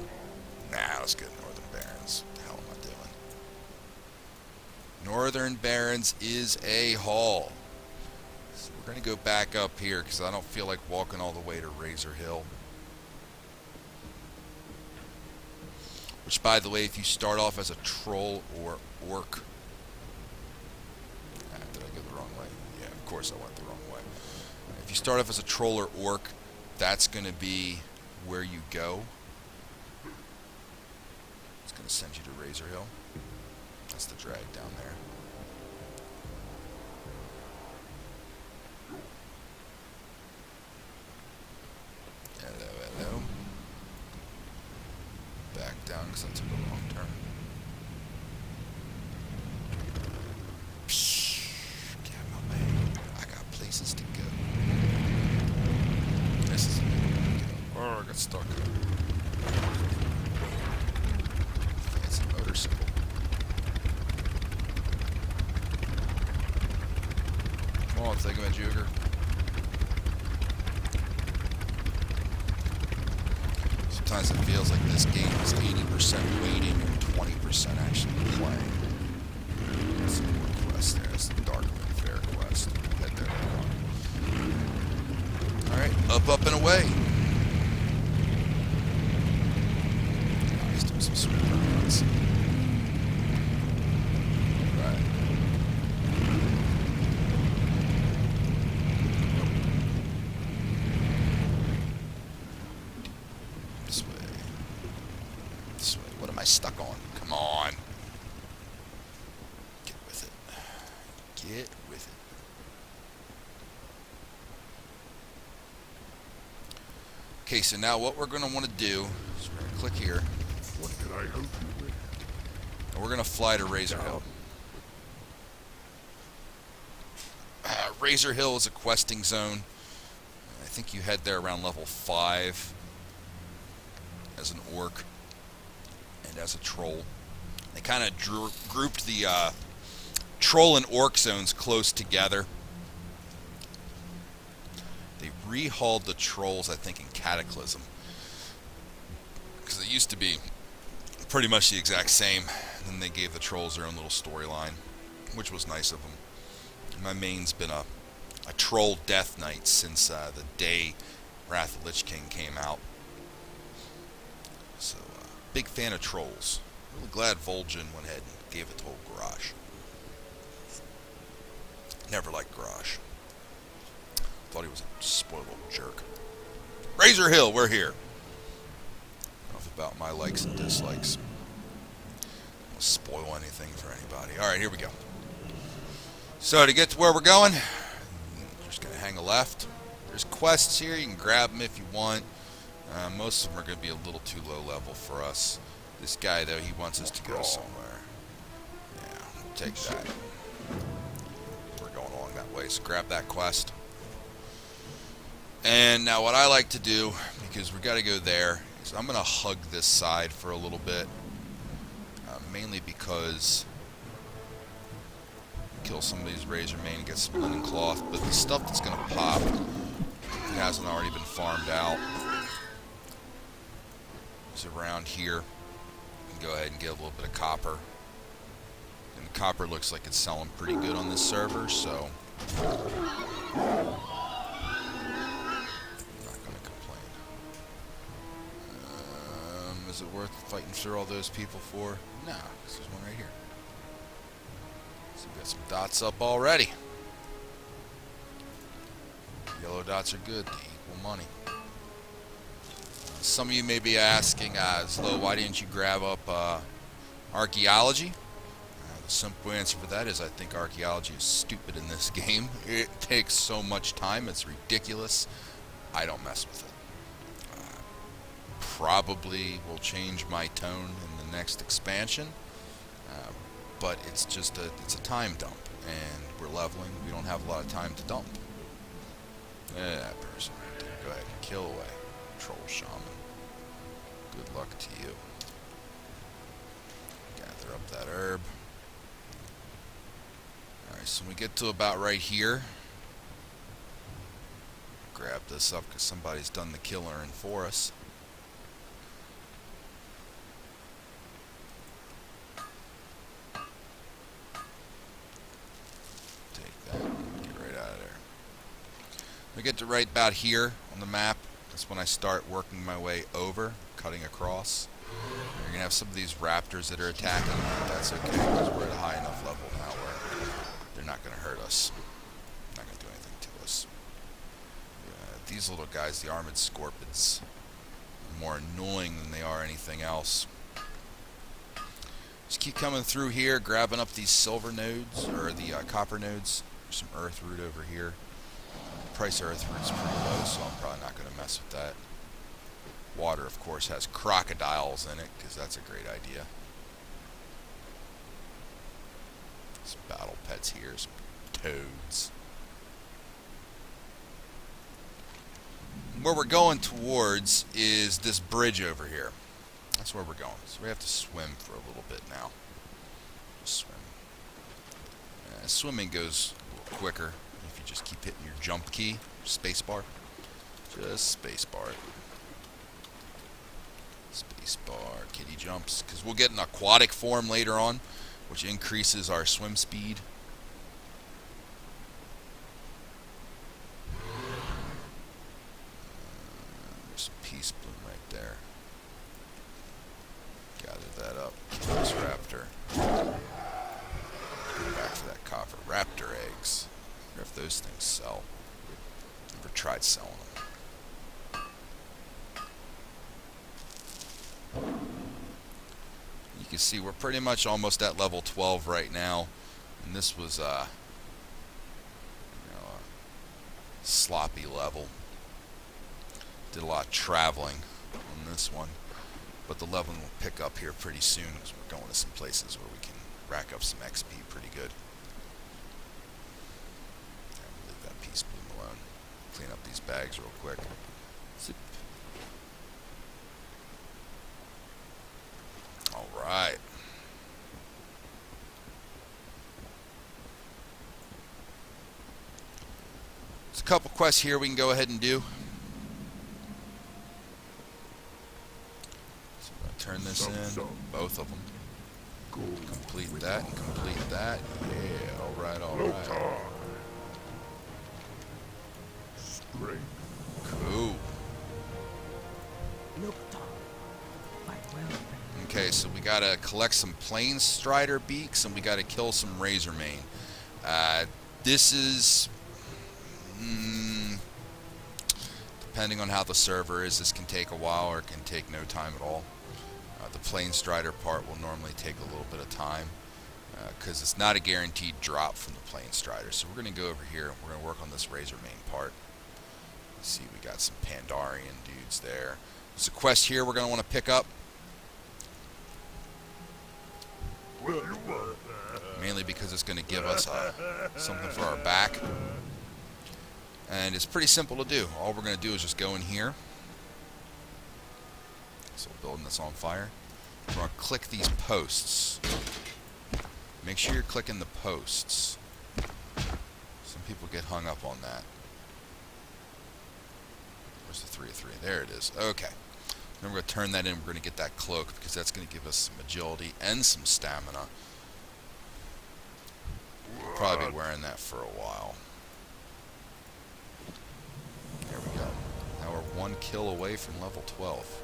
let's go to Northern Barrens. What the hell am I doing? Northern Barrens is a hall. So we're going to go back up here because I don't feel like walking all the way to Razor Hill. Which, by the way, if you start off as a troll or orc... did I go the wrong way? Yeah, of course I went the wrong way. If you start off as a troll or orc, that's going to be where you go. It's going to send you to Razor Hill. That's the drag down there. Hello, hello. Back down because I took a wrong turn. Get out of my way. I got places to go. This is a good way to go. Oh, I got stuck. Fancy motorcycle. Come on, take him a jugger. Sometimes it feels like this game is 80% waiting and 20% actually playing. Some more quest there. That's the Darkwind Fair quest. Head there. Alright, up and away. Oh, he's doing some sweet runs. Right. This way. This way. What am I stuck on? Come on. Get with it. Get with it. Okay, so now what we're going to want to do is we're going to click here. What can I help you with? And we're going to fly to Razor Hill. Razor Hill is a questing zone. I think you head there around level 5 as an orc and as a troll. They kind of grouped the troll and orc zones close together. They rehauled the trolls, I think, in Cataclysm. Because they used to be pretty much the exact same. And then they gave the trolls their own little storyline, which was nice of them. My main's been a troll death knight since the day Wrath of Lich King came out. So, big fan of trolls. Really glad Vol'jin went ahead and gave it to old Garrosh. Never liked Garrosh. Thought he was a spoiled little jerk. Razor Hill, we're here. Enough about my likes and dislikes. Don't spoil anything for anybody. Alright, here we go. So to get to where we're going, just gonna hang a left. There's quests here. You can grab them if you want. Most of them are going to be a little too low level for us. This guy, though, he wants us to go somewhere. Yeah, we'll take that. We're going along that way, so grab that quest. And now what I like to do, because we got to go there, is I'm going to hug this side for a little bit. Mainly because kill some of these razor mane and get some linen cloth, but the stuff that's going to pop, if it hasn't already been farmed out, is around here. You can go ahead and get a little bit of copper. And the copper looks like it's selling pretty good on this server, so I'm not going to complain. Is it worth fighting through all those people for? No, there's one right here. So we got some dots up already. Yellow dots are good, they equal money. Some of you may be asking, Zlo, why didn't you grab up archaeology? The simple answer for that is I think archaeology is stupid in this game. It takes so much time, it's ridiculous. I don't mess with it. Probably will change my tone in the next expansion, but it's just it's a time dump, and we're leveling. We don't have a lot of time to dump. That person right there. Go ahead and kill away. Troll shaman. Good luck to you. Gather up that herb. Alright, so when we get to about right here, grab this up because somebody's done the killing for us. Take that and get right out of there. We get to right about here on the map. That's when I start working my way over, cutting across. You're going to have some of these raptors that are attacking. That's okay, because we're at a high enough level now where they're not going to hurt us. Not going to do anything to us. These little guys, the armored scorpions, are more annoying than they are anything else. Just keep coming through here, grabbing up these silver nodes, or the copper nodes. There's some earth root over here. The price of earth root is pretty low, so I'm probably not going to mess with that. Water, of course, has crocodiles in it, because that's a great idea. Some battle pets here, some toads. Where we're going towards is this bridge over here. That's where we're going. So we have to swim for a little bit now. Just swim. Swimming goes a little quicker if you just keep hitting your jump key, spacebar. Just spacebar it. Spacebar, kitty jumps. Because we'll get an aquatic form later on, which increases our swim speed. There's some peace bloom right there. Gather that up. Kill this raptor. Go back for that copper. Raptor eggs. I wonder if those things sell. Never tried selling them. You can see we're pretty much almost at level 12 right now, and this was a sloppy level. Did a lot of traveling on this one, but the leveling will pick up here pretty soon because we're going to some places where we can rack up some XP pretty good. Leave that peace bloom alone. Clean up these bags real quick. Zip. Alright. There's a couple quests here we can go ahead and do. So I'm going to turn this in, both of them. Complete that and complete that. Yeah, alright, alright. Cool. Okay, so we gotta collect some plain strider beaks and we gotta kill some razor mane. This is depending on how the server is, this can take a while or it can take no time at all. The plain strider part will normally take a little bit of time. because it's not a guaranteed drop from the Plane Strider. So we're going to go over here and we're going to work on this Razor Main part. See, we got some Pandarian dudes there. There's a quest here we're going to want to pick up. Mainly because it's going to give us something for our back. And it's pretty simple to do. All we're going to do is just go in here. So building this on fire. We're going to click these posts. Make sure you're clicking the posts. Some people get hung up on that. Where's the 3 of 3? There it is. Okay. Then we're going to turn that in. We're going to get that cloak because that's going to give us some agility and some stamina. We'll probably be wearing that for a while. There we go. Now we're 1 kill away from level 12.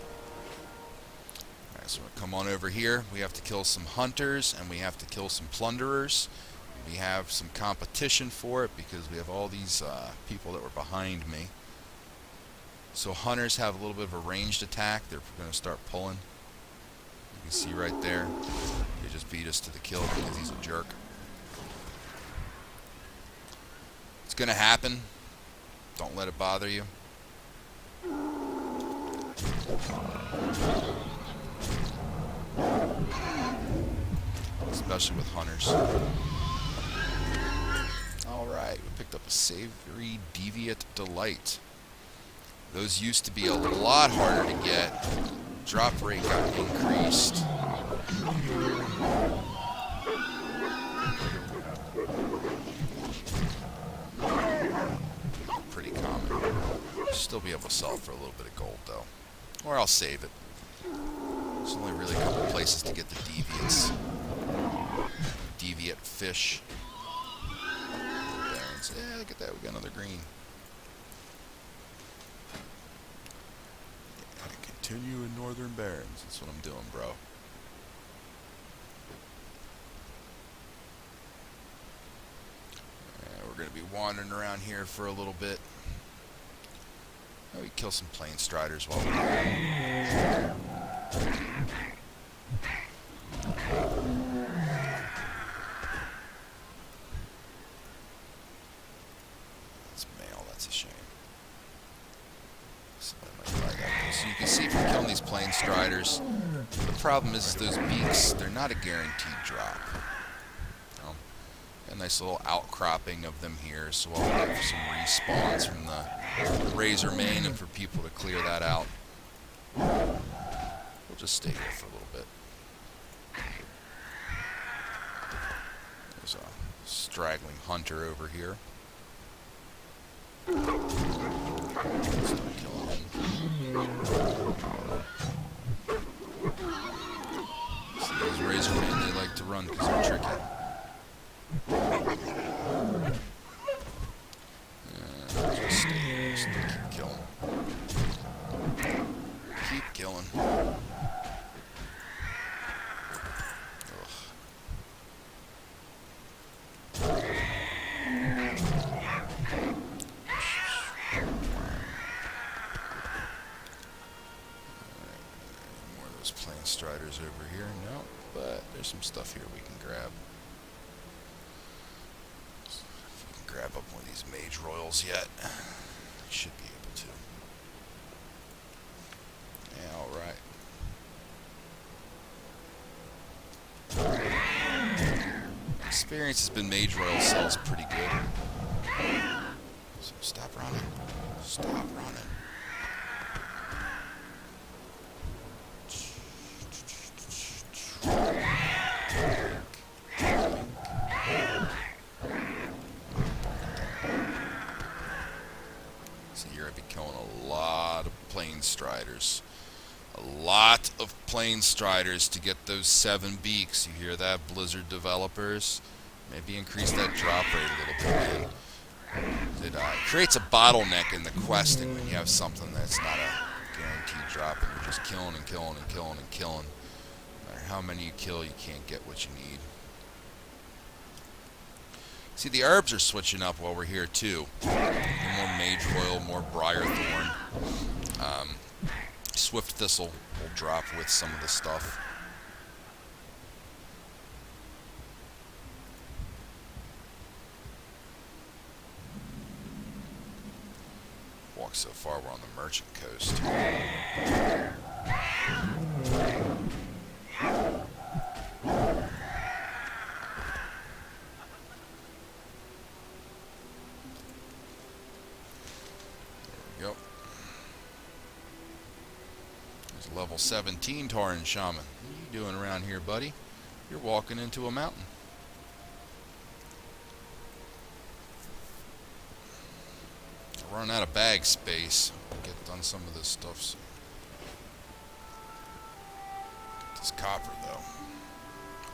Alright, so we're going to come on over here. We have to kill some hunters and we have to kill some plunderers. We have some competition for it because we have all these people that were behind me. So hunters have a little bit of a ranged attack. They're going to start pulling. You can see right there. They just beat us to the kill because he's a jerk. It's going to happen. Don't let it bother you. Especially with hunters. Alright, we picked up a Savory Deviate Delight. Those used to be a lot harder to get. Drop rate got increased. Pretty common. Still be able to sell it for a little bit of gold though. Or I'll save it. There's only really a couple places to get the deviates. Deviate fish. Barons. Yeah, look at that. We got another green. Continue in Northern Barrens. That's what I'm doing, bro. And we're going to be wandering around here for a little bit. Oh, we kill some Plane Striders while we're here. That's male. That's a shame. So you can see from killing these Plane Striders, the problem is those beaks, they're not a guaranteed drop. You know? A nice little outcropping of them here, so I'll have some respawns from the Razor Main and for people to clear that out. We'll just stay here for a little bit. There's a straggling hunter over here. See, these Razor Men, they like to run because they're tricky. Just stay here, just keep killing. Keep killing. Plane Striders over here. No, but there's some stuff here we can grab. So if we can grab up one of these Mage Royals yet, we should be able to. Yeah, alright. Experience has been Mage Royal sells pretty good. So stop running. Stop running. Striders. A lot of Plane Striders to get those 7 beaks. You hear that, Blizzard developers? Maybe increase that drop rate a little bit, man. It creates a bottleneck in the questing when you have something that's not a guaranteed drop and you're just killing and killing and killing and killing. No matter how many you kill, you can't get what you need. See, the herbs are switching up while we're here too. More Mage Royal, more Briarthorn. Swift Thistle will drop with some of the stuff. so far we're on the merchant coast. There we go. There's a level 17 Tauren Shaman. What are you doing around here, buddy? You're walking into a mountain. We're running out of bag space. Get done some of this stuff. So. Get this copper, though.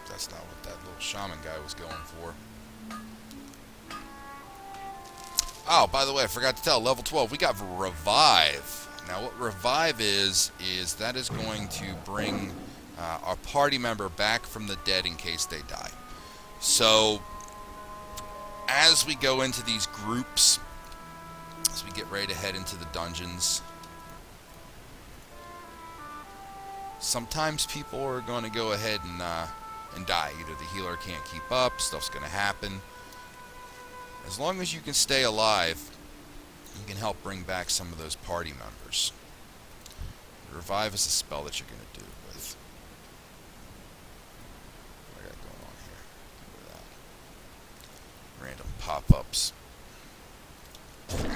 That's not what that little shaman guy was going for. Oh, by the way, I forgot to tell. Level 12, we got Revive. Now, what Revive is that is going to bring our party member back from the dead in case they die. So, as we go into these groups, as we get ready to head into the dungeons, sometimes people are going to go ahead and die. Either the healer can't keep up, stuff's going to happen. As long as you can stay alive, you can help bring back some of those party members. Revive is a spell that you're going to do it with. What I got going on here? Random pop-ups. Just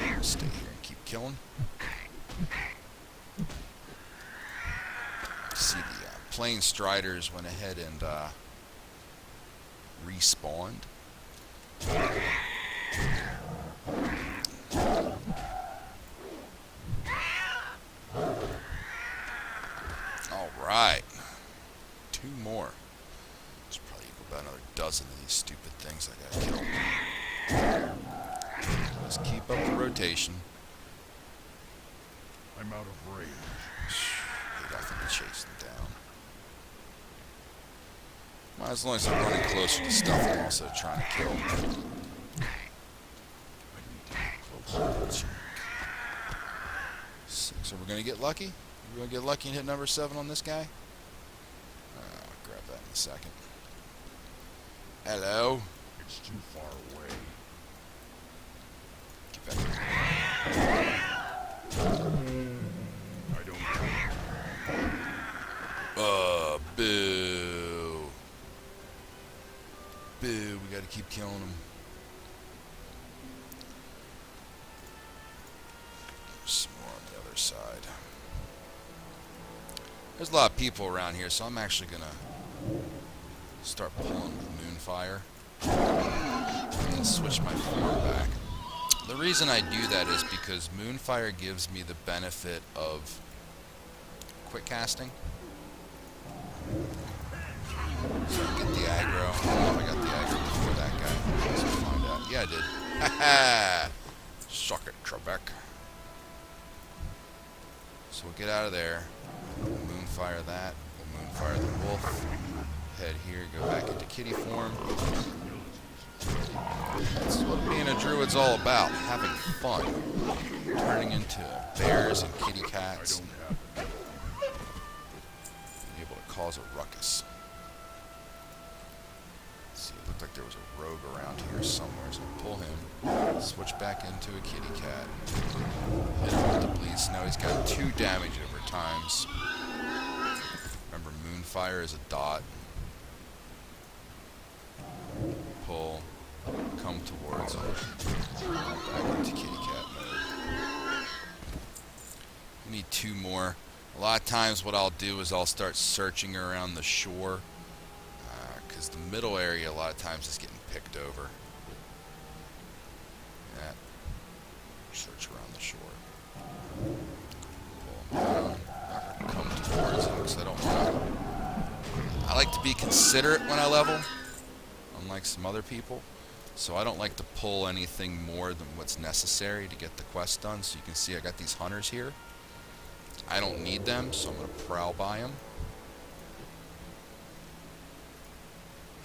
gonna stay here and keep killing. See, the Plain Striders went ahead and respawned. Alright. 2 more. It's probably equal about another dozen of these stupid things I gotta kill. Just keep up the rotation. I'm out of range. Hate having to chase them down. Well, as long as I'm running closer to stuff, I'm also trying to kill. So we're gonna get lucky? We're gonna get lucky and hit number 7 on this guy? I'll grab that in a second. Hello? It's too far away. Get back here. I don't. Boo. Boo, we gotta keep killing him. There's some more on the other side. There's a lot of people around here, so I'm actually gonna start pulling with Moonfire and switch my form back. The reason I do that is because Moonfire gives me the benefit of quick casting. So I get the aggro. I don't know if I got the aggro before that guy. Let's find out. Yeah, I did. Ha-ha! Suck it, Trebek. So we'll get out of there. We'll Moonfire that. We'll Moonfire the wolf. Head here, go back into kitty form. That's what being a druid's all about. Having fun. Turning into bears and kitty cats. And being able to cause a ruckus. Let's see, it looked like there was a rogue around here somewhere, so I'll pull him. Switch back into a kitty cat. Hit him with the bleed. So now he's got 2 damage over times. Remember, Moonfire is a dot. Pull. Come towards him. Back into kitty cat mode. We need 2 more. A lot of times what I'll do is I'll start searching around the shore. Because the middle area a lot of times is getting picked over. Yeah. Search around the shore. Pull him down. Not gonna come towards him because I don't want to. I like to be considerate when I level, unlike some other people. So I don't like to pull anything more than what's necessary to get the quest done. So you can see I got these hunters here. I don't need them, so I'm going to prowl by them.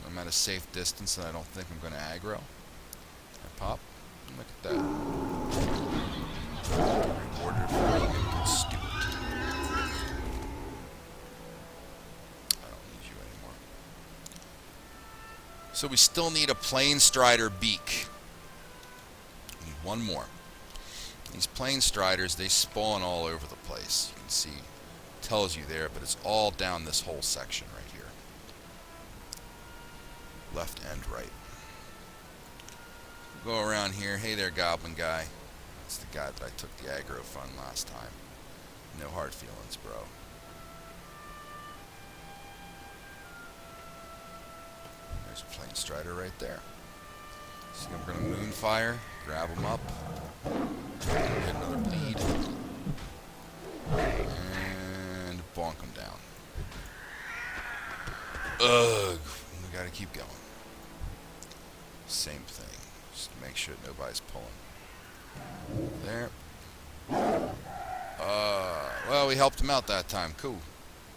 I'm at a safe distance and I don't think I'm going to aggro. I pop. Look at that. Rewarded for being a good steward. I don't need you anymore. So we still need a Plain Strider beak. We need 1 more. These plane striders, they spawn all over the place. You can see, it tells you there, but it's all down this whole section right here. Left and right. Go around here. Hey there, goblin guy. That's the guy that I took the aggro from last time. No hard feelings, bro. There's a plane strider right there. So we're going to moonfire, grab him up, get another bleed, and bonk him down. Ugh, we got to keep going. Same thing, just to make sure nobody's pulling. There. Well, we helped him out that time. Cool.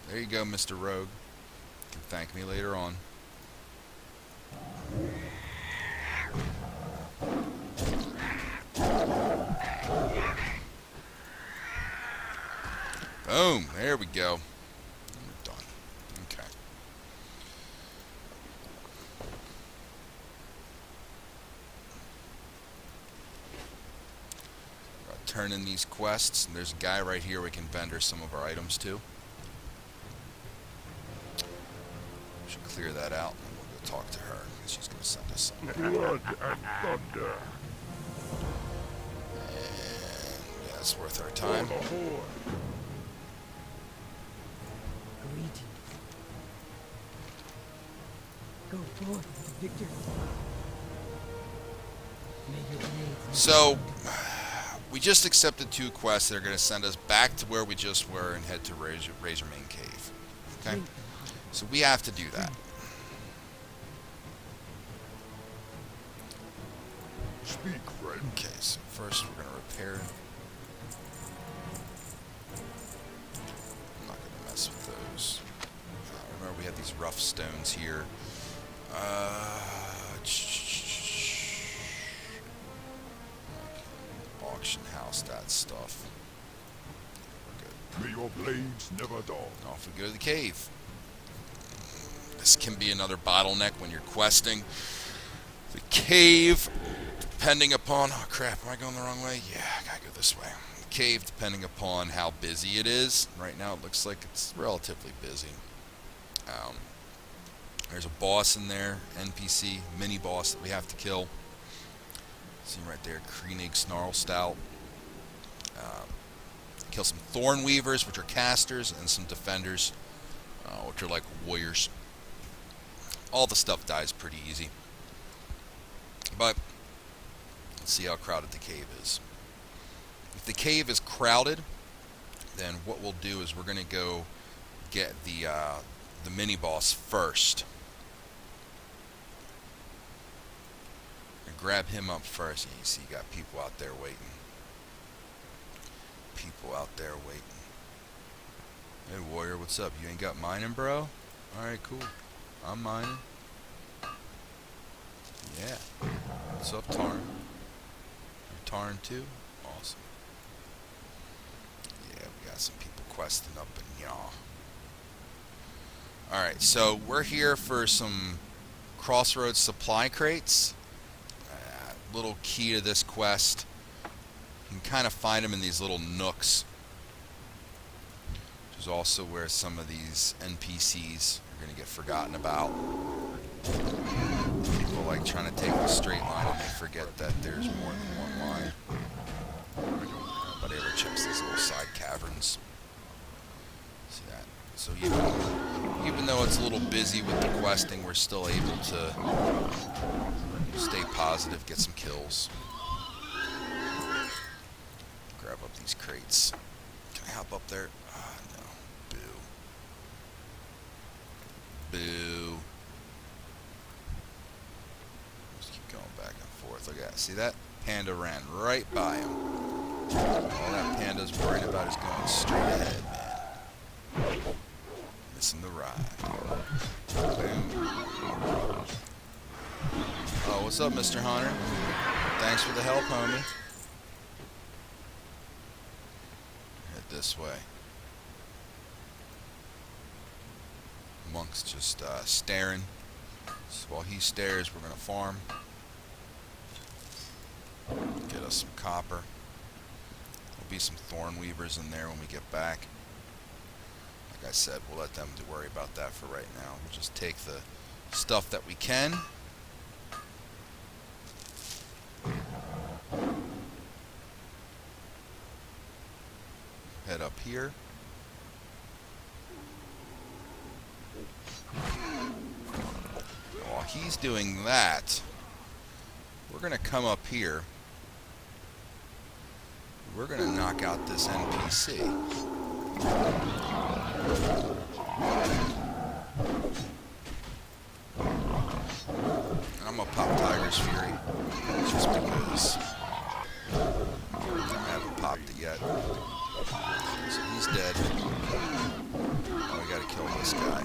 There you go, Mr. Rogue. You can thank me later on. Boom. There we go. We're done. Okay. Turn in these quests, and there's a guy right here we can vendor some of our items to. Should clear that out, and we'll go talk to her. She's going to send us something. Blood and thunder. And yeah, it's worth our time. For the Horde. Greetings. Go forth with victory. May your blades So, we just accepted 2 quests that are going to send us back to where we just were and head to Razormane Cave. Okay? So we have to do that. Speak, friend. Okay, so first we're going to repair. I'm not going to mess with those. Remember we had these rough stones here. Auction house, that stuff. We're good. May your blades never dull. Off we go to the cave. This can be another bottleneck when you're questing. The cave, depending upon... Oh crap, am I going the wrong way? Yeah, I gotta go this way. The cave, depending upon how busy it is. Right now it looks like it's relatively busy. There's a boss in there, NPC, mini boss that we have to kill. See right there, Kreenig Snarl Stout. Kill some Thorn Weavers, which are casters, and some Defenders, which are like warriors. All the stuff dies pretty easy. But let's see how crowded the cave is. If the cave is crowded, then what we'll do is we're going to go get the mini boss first. And grab him up first. And you see, you got people out there waiting. People out there waiting. Hey warrior, what's up? You ain't got mining, bro? Alright, cool. I'm mining. Yeah. What's up, Tarn? You're Tarn too? Awesome. Yeah, we got some people questing up in Yaw. Alright, so we're here for some Crossroads supply crates. Little key to this quest. You can kind of find them in these little nooks. Which is also where some of these NPCs are going to get forgotten about. People like trying to take the straight line and they forget that there's more than one line. Nobody ever checks these little side caverns. See that? So even though it's a little busy with the questing, we're still able to stay positive, get some kills. Grab up these crates. Can I hop up there? Ah, no. Boo. Boo. Just keep going back and forth. Look at that. See that? Panda ran right by him. All that panda's worried about is going straight ahead, man. Missing the ride. Boom. Oh, what's up, Mr. Hunter? Thanks for the help, homie. Head this way. Monk's just staring. So while he stares, we're going to farm. Get us some copper. be some thorn weavers in there when we get back. Like I said, we'll let them worry about that for right now. We'll just take the stuff that we can. Head up here. While he's doing that, we're going to come up here. We're going to knock out this NPC. I'm going to pop Tiger's Fury, just because I haven't popped it yet. So he's dead. Now we got to kill this guy.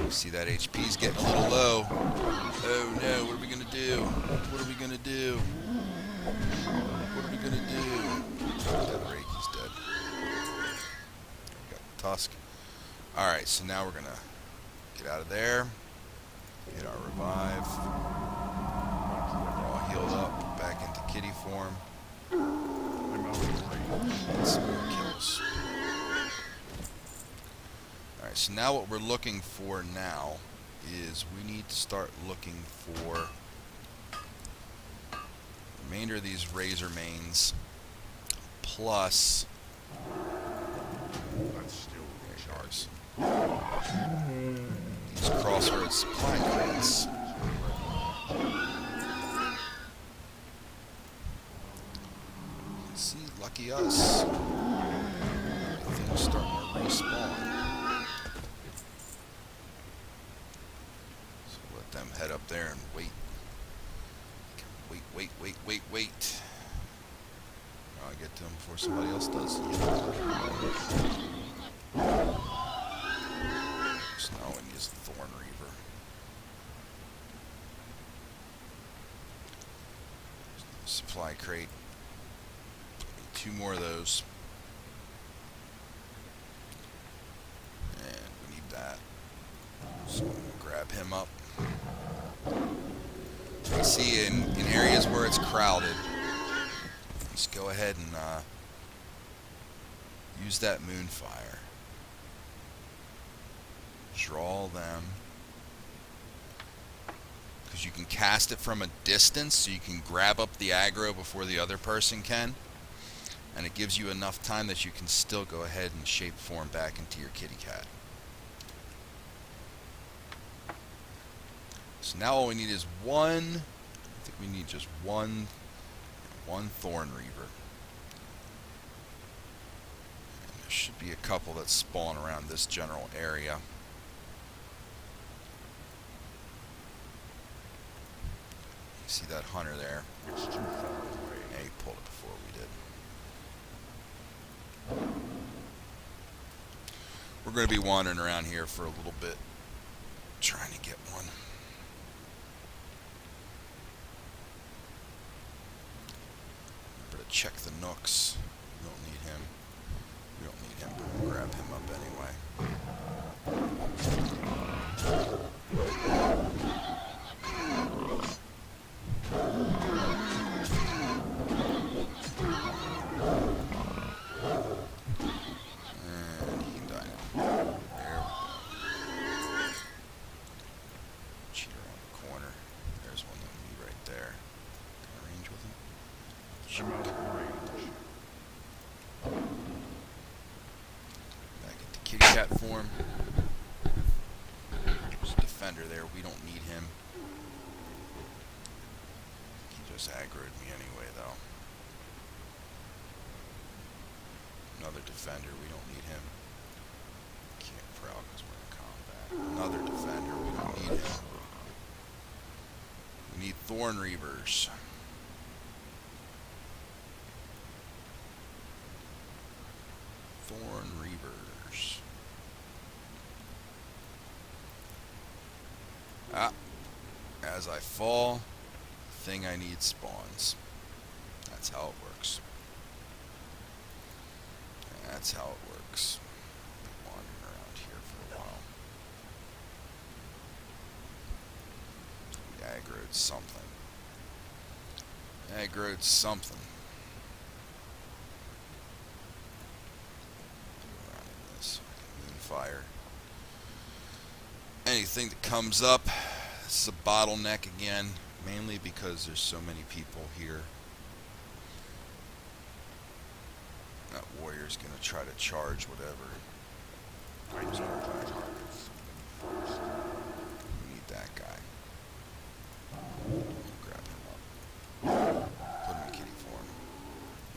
You see that HP's getting a little low. Oh no, what are we going to do? What are we going to do? What are we going to do? Dead Rake, he's dead. We got the Tusk. Alright, so now we're going to get out of there. Get our revive. We're all healed up. Back into kitty form. Get some more kills. Alright, so now what we're looking for now is we need to start looking for the remainder of these razor mains plus these crossroads supply crates. See, lucky us. Everything's starting to respawn. So let them head up there and wait. Wait. I'll get to them before somebody else does. So now we need a Thorn Reaver. Supply crate. Need 2 more of those. And we need that. So I'm going to grab him up. You see in areas where it's crowded, just go ahead and use that Moonfire. Draw them. Because you can cast it from a distance, so you can grab up the aggro before the other person can. And it gives you enough time that you can still go ahead and shape form back into your kitty cat. So now all we need is one. I think we need just one Thorn Reaver. And there should be a couple that spawn around this general area. You see that hunter there? It's too far away. Yeah, he pulled it before we did. We're going to be wandering around here for a little bit, trying to get one. Remember to check the nooks. We don't need him. We don't need him, but we'll grab him up and he can die now. There we go. Cheat around the corner. There's one that would be right there. Can I range with him? I'm out of range. Back into kitty cat form. There's a defender there. We don't need him. He just aggroed me anyway, though. Another defender. We don't need him. Can't prowl because we're in combat. Another defender. We don't need him. We need Thorn Reavers. Thorn Reavers. Ah. As I fall, the thing I need spawns. That's how it works. That's how it works. Been wandering around here for a while. We aggroed something. Aggroed something. Running this. Moonfire. Anything that comes up, this is a bottleneck again, mainly because there's so many people here. That warrior's gonna try to charge whatever. We need that guy. Grab him up. Put him in kitty form.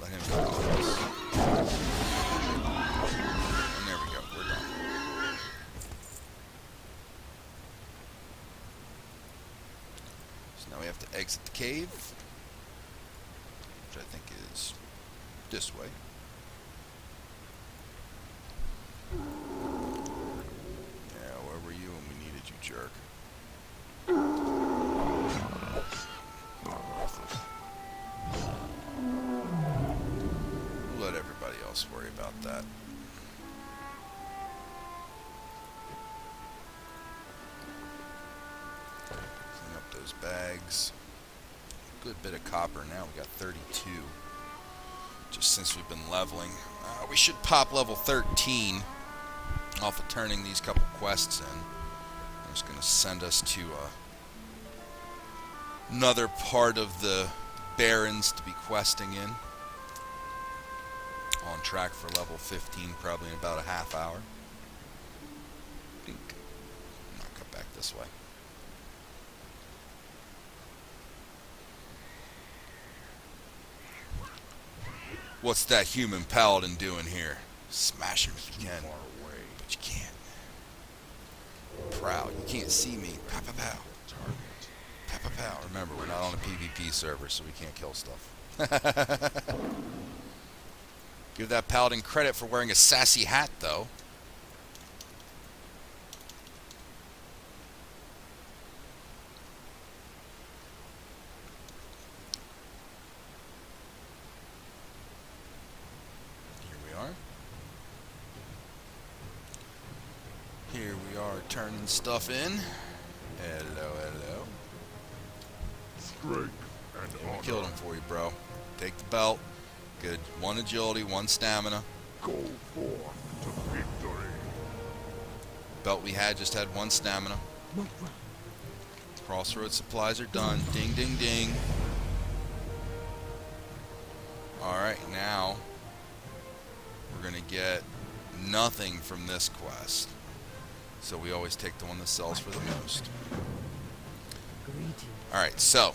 Let him go on this. And there we go, we're done. So now we have to exit the cave, which I think is this way. Yeah, where were you when we needed you, jerk? We'll let everybody else worry about that. Clean up those bags. Good bit of copper now. We got 32. Just since we've been leveling. We should pop level 13 off of turning these couple quests in. I'm just going to send us to another part of the Barrens to be questing in. On track for level 15 probably in about a half hour. Dink. I'll cut back this way. What's that human paladin doing here? Smash him if you can. Far away. But you can't. Proud. You can't see me. Pow pow pow. Target. Pow pow pow. Remember, we're not on a PvP server, so we can't kill stuff. Give that paladin credit for wearing a sassy hat, though. Here we are turning stuff in. Hello, hello. Strength and Yeah, honor. we killed him for you, bro. Take the belt. Good. 1 agility, 1 stamina. Go forth to victory. Belt we had just had 1 stamina. Move round. Crossroads supplies are done. Ding, ding, ding. Alright, now we're going to get nothing from this quest. So we always take the one that sells for the most. Greetings. Alright, so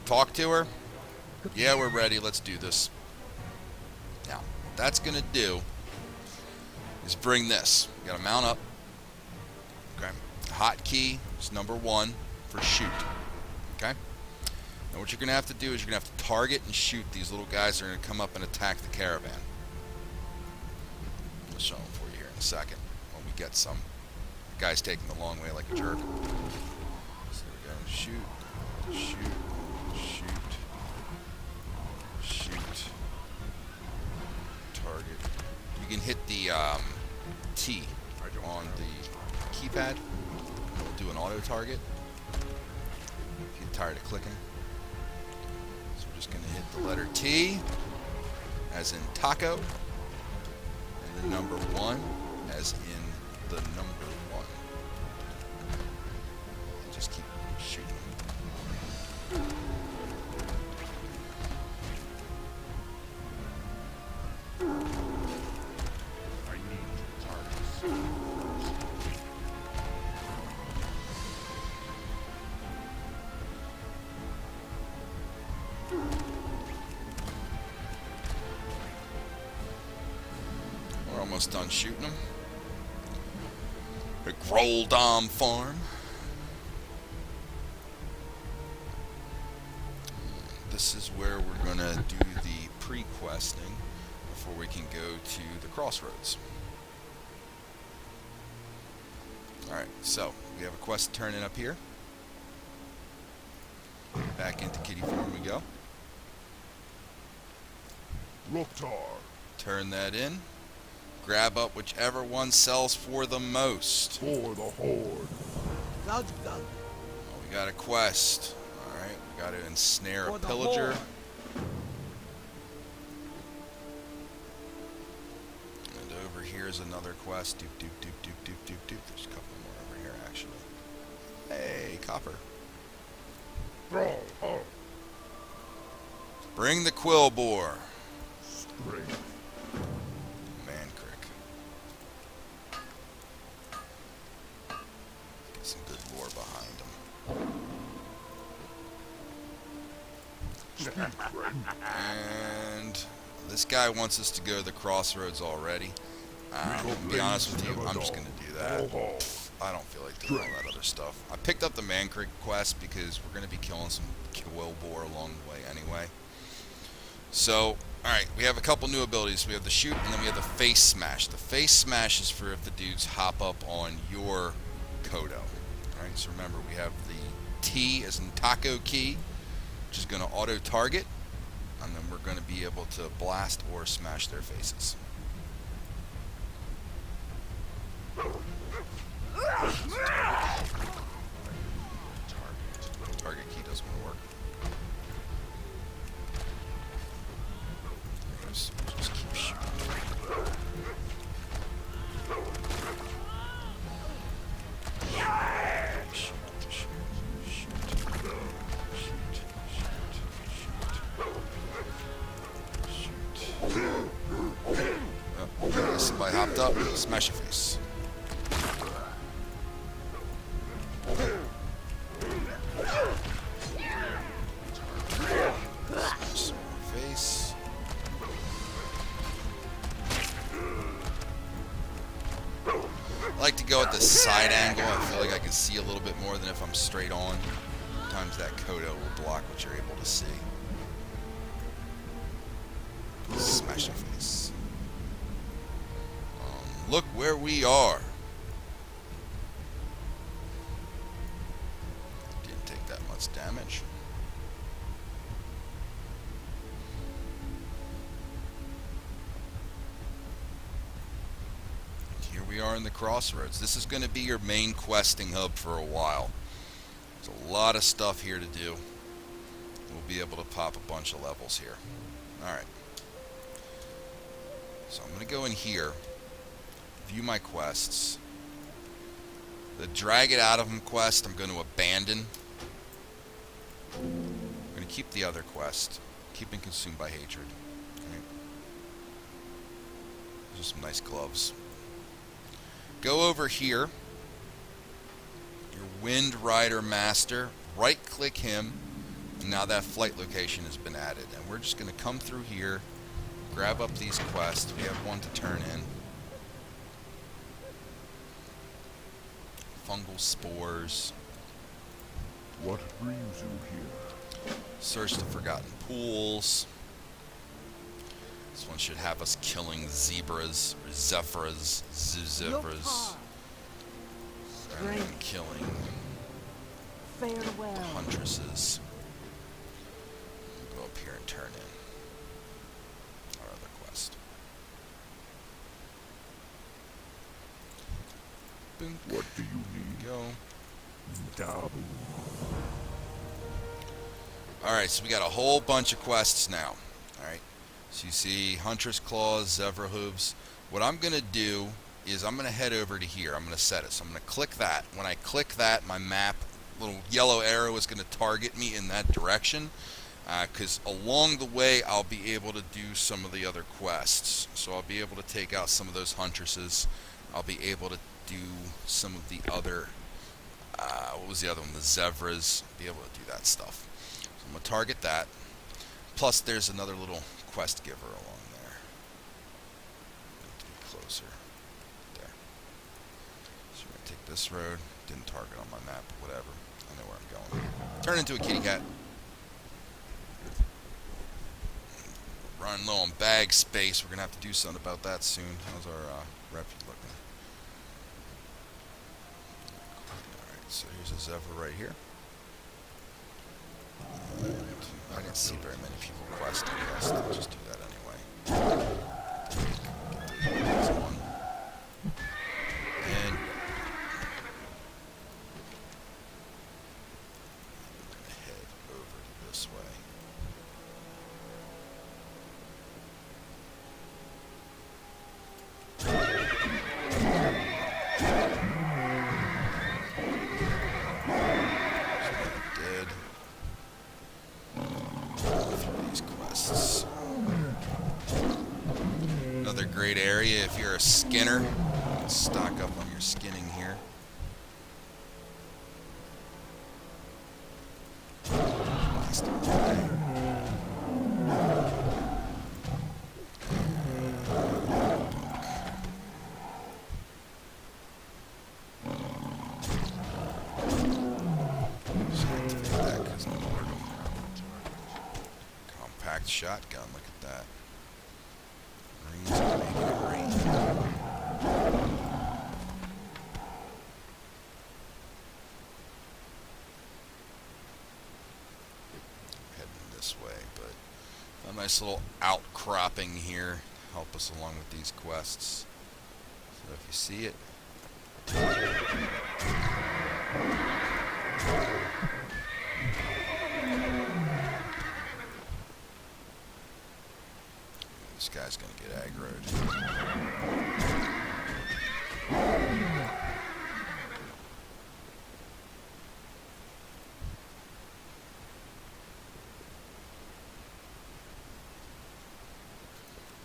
talk to her. Yeah, we're ready. Let's do this. Now, what that's going to do is bring this. You got to mount up. Okay. Hotkey is number 1 for shoot. Okay. Now, what you're going to have to do is you're going to have to target and shoot these little guys that are going to come up and attack the caravan. I'll show them for you here in a second when we get some. The guy's taking the long way like a jerk. So there we go. Shoot. Shoot. Shoot. Shoot. Target. You can hit the T on the keypad. It'll do an auto target. If you're tired of clicking. So we're just going to hit the letter T as in taco. And the number 1 as in the number 1. And just keep shooting. I need targets. We're almost done shooting them. At Groldom Farm. This is where we're going to do the pre-questing before we can go to the crossroads. Alright, so we have a quest turning up here. Back into kitty form we go. Loktar. Turn that in. Grab up whichever one sells for the most. For the Horde. Zalzal. Oh, we got a quest. Alright, we got to ensnare a For the pillager. Horde. There's another quest. Doop, doop, doop, doop, doop, doop, doop. There's a couple more over here, actually. Hey, copper. Brawl hard. Bring the quill boar. Strength. Mancrick. Get some good lore behind him. Speak, friend. And this guy wants us to go to the crossroads already. To be honest with you, I'm just going to do that. I don't feel like doing all that other stuff. I picked up the Mancrick quest because we're going to be killing some quill boar along the way anyway. So, alright, we have a couple new abilities. We have the shoot, and then we have the face smash. The face smash is for if the dudes hop up on your Kodo. Alright, so remember, we have the T as in taco key, which is going to auto-target, and then we're going to be able to blast or smash their faces. Target key doesn't want to work. Just keep shooting. Oh, somebody hopped up. Smash your face. Smash your face. I like to go at the side angle. I feel like I can see a little bit more than if I'm straight on. Sometimes that Kodo will block what you're able to see. Smash your face. Look where we are. Didn't take that much damage. Here we are in the crossroads. This is going to be your main questing hub for a while. There's a lot of stuff here to do. We'll be able to pop a bunch of levels here. Alright. So I'm going to go in here. View my quests. The drag it out of them quest I'm going to abandon. I'm going to keep the other quest. Keeping consumed by hatred. Okay. Those are some nice gloves. Go over here. Your Wind Rider Master. Right click him. And now that flight location has been added. And we're just going to come through here. Grab up these quests. We have one to turn in. Fungal spores. What brings you here? Search the forgotten pools. This one should have us killing zebras, or zephyrs, zebras, and then Strength. killing Farewell. huntresses. We'll go up here and turn in our other quest. Boom. What do you need? Go. Dabu. Alright, so we got a whole bunch of quests now. Alright, so you see Huntress Claws, Zebra Hooves. What I'm going to do is I'm going to head over to here. I'm going to set it. So I'm going to click that. When I click that, my map, little yellow arrow is going to target me in that direction. Because along the way, I'll be able to do some of the other quests. So I'll be able to take out some of those Huntresses. I'll be able to do some of the other, what was the other one? The Zebras. Be able to do that stuff. So I'm going to target that. Plus, there's another little quest giver along there. Need to be closer. There. So we're going to take this road. Didn't target on my map, but whatever. I know where I'm going. Turn into a kitty cat. Running low on bag space. We're going to have to do something about that soon. How's our refuge looking? Alright, so here's a Zephyr right here. And I didn't see very many people questing this. I'll just do that anyway. Get those on. And I'm going to head over to this way. a skinner. Stock up on your skinning here. Blast him away. Compact shotgun, look at that. Marines are making it rain. Heading this way, but a nice little outcropping here. Help us along with these quests. So if you see it, this guy's gonna get aggroed.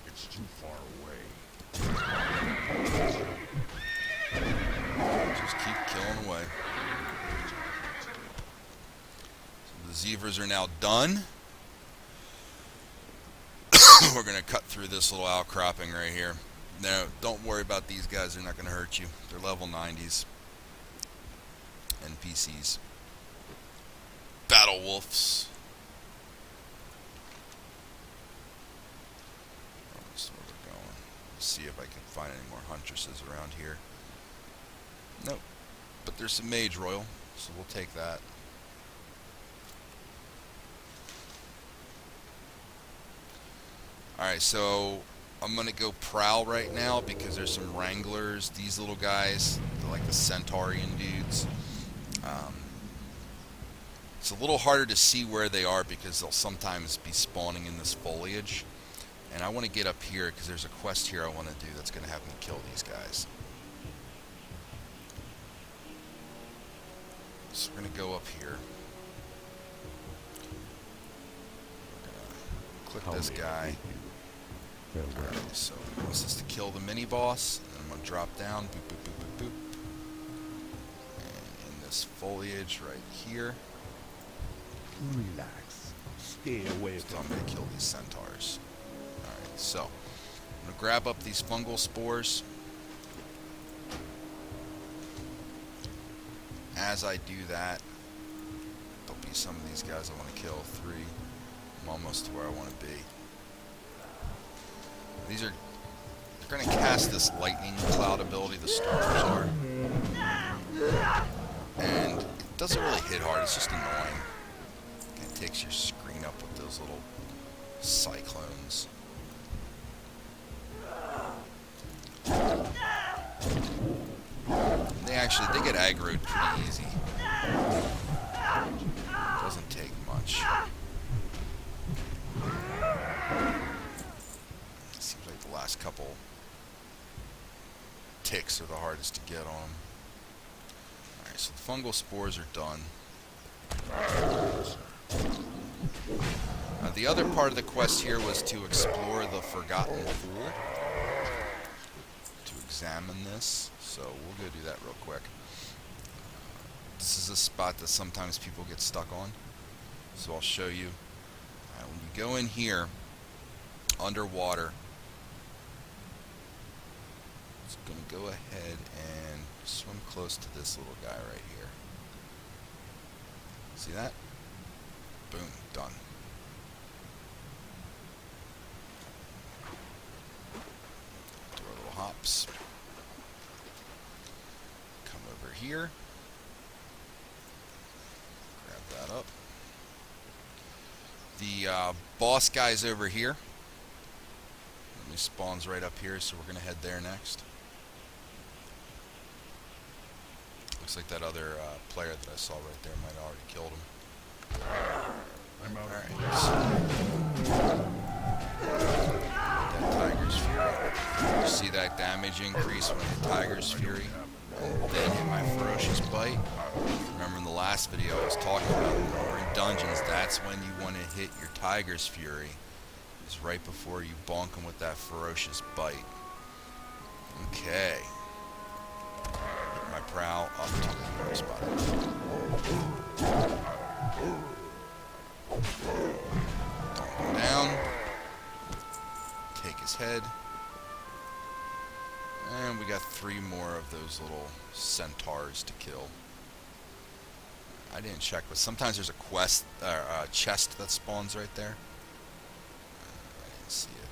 It's too far away. Just keep killing away. So the Zevers are now done. We're going to cut through this little outcropping right here. Now, don't worry about these guys. They're not going to hurt you. They're level 90s. NPCs. Battle Wolves. That's where we're going. Let's see if I can find any more huntresses around here. Nope. But there's some Mage Royal, so we'll take that. Alright, so I'm going to go Prowl right now because there's some Wranglers. These little guys, they're like the Centaurian dudes. It's a little harder to see where they are because they'll sometimes be spawning in this foliage. And I want to get up here because there's a quest here I want to do that's going to have me kill these guys. So we're going to go up here. We're going to click this guy. Alright, so this is to kill the mini boss. And I'm going to drop down. Boop, boop, boop, boop, boop. And in this foliage right here. Relax. Stay away So from I'm going to kill these centaurs. Alright, so I'm going to grab up these fungal spores. As I do that, there'll be some of these guys I want to kill. 3. I'm almost to where I want to be. They're going to cast this lightning cloud ability, the stormers are. And it doesn't really hit hard, it's just annoying. It takes your screen up with those little cyclones. They get aggroed pretty easy. Doesn't take much. Seems like the last couple ticks are the hardest to get on them. Alright, so the fungal spores are done. The other part of the quest here was to explore the Forgotten Pool. To examine this. So we'll go do that real quick. This is a spot that sometimes people get stuck on. So I'll show you. When you go in here, underwater, it's going to go ahead and swim close to this little guy right here. See that? Boom, done. Do our little hops. Come over here. Grab that up. The boss guy's over here. He spawns right up here, so we're going to head there next. Looks like that other player that I saw right there might have already killed him. I'm out. Alright, that Tiger's Fury. You see that damage increase when I hit Tiger's Fury? And then hit my Ferocious Bite. Remember in the last video I was talking about when we're in dungeons, that's when you want to hit your Tiger's Fury. Is right before you bonk him with that Ferocious Bite. Okay. Get my prowl up to the hero spot. Go down. Take his head. And we got 3 more of those little centaurs to kill. I didn't check, but sometimes there's a quest, a chest that spawns right there. I didn't see it.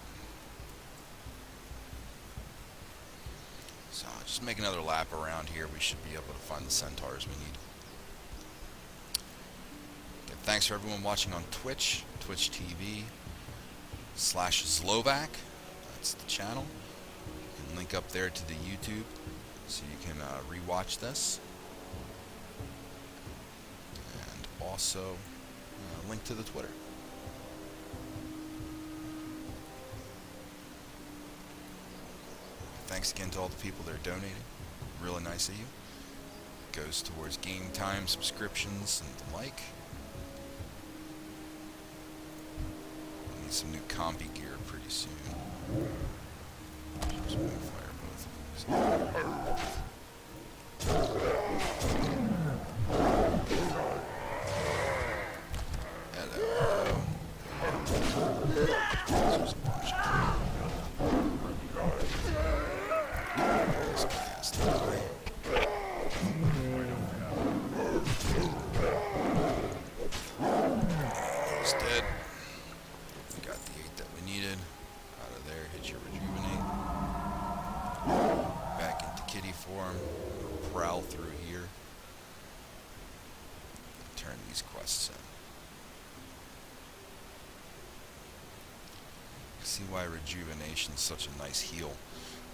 So just make another lap around here. We should be able to find the centaurs we need. Okay, thanks for everyone watching on Twitch, Twitch TV/Zlovac. That's the channel. You can link up there to the YouTube so you can rewatch this. Also, link to the Twitter. Thanks again to all the people that are donating. Really nice of you. Goes towards game time, subscriptions, and the like. We need some new combi gear pretty soon. Just gonna fire both of these. He's dead. We got the 8 that we needed. Out of there, hit your rejuvenate. Back into kitty form. Prowl through here. Turn these quests in. See why rejuvenation is such a nice heal.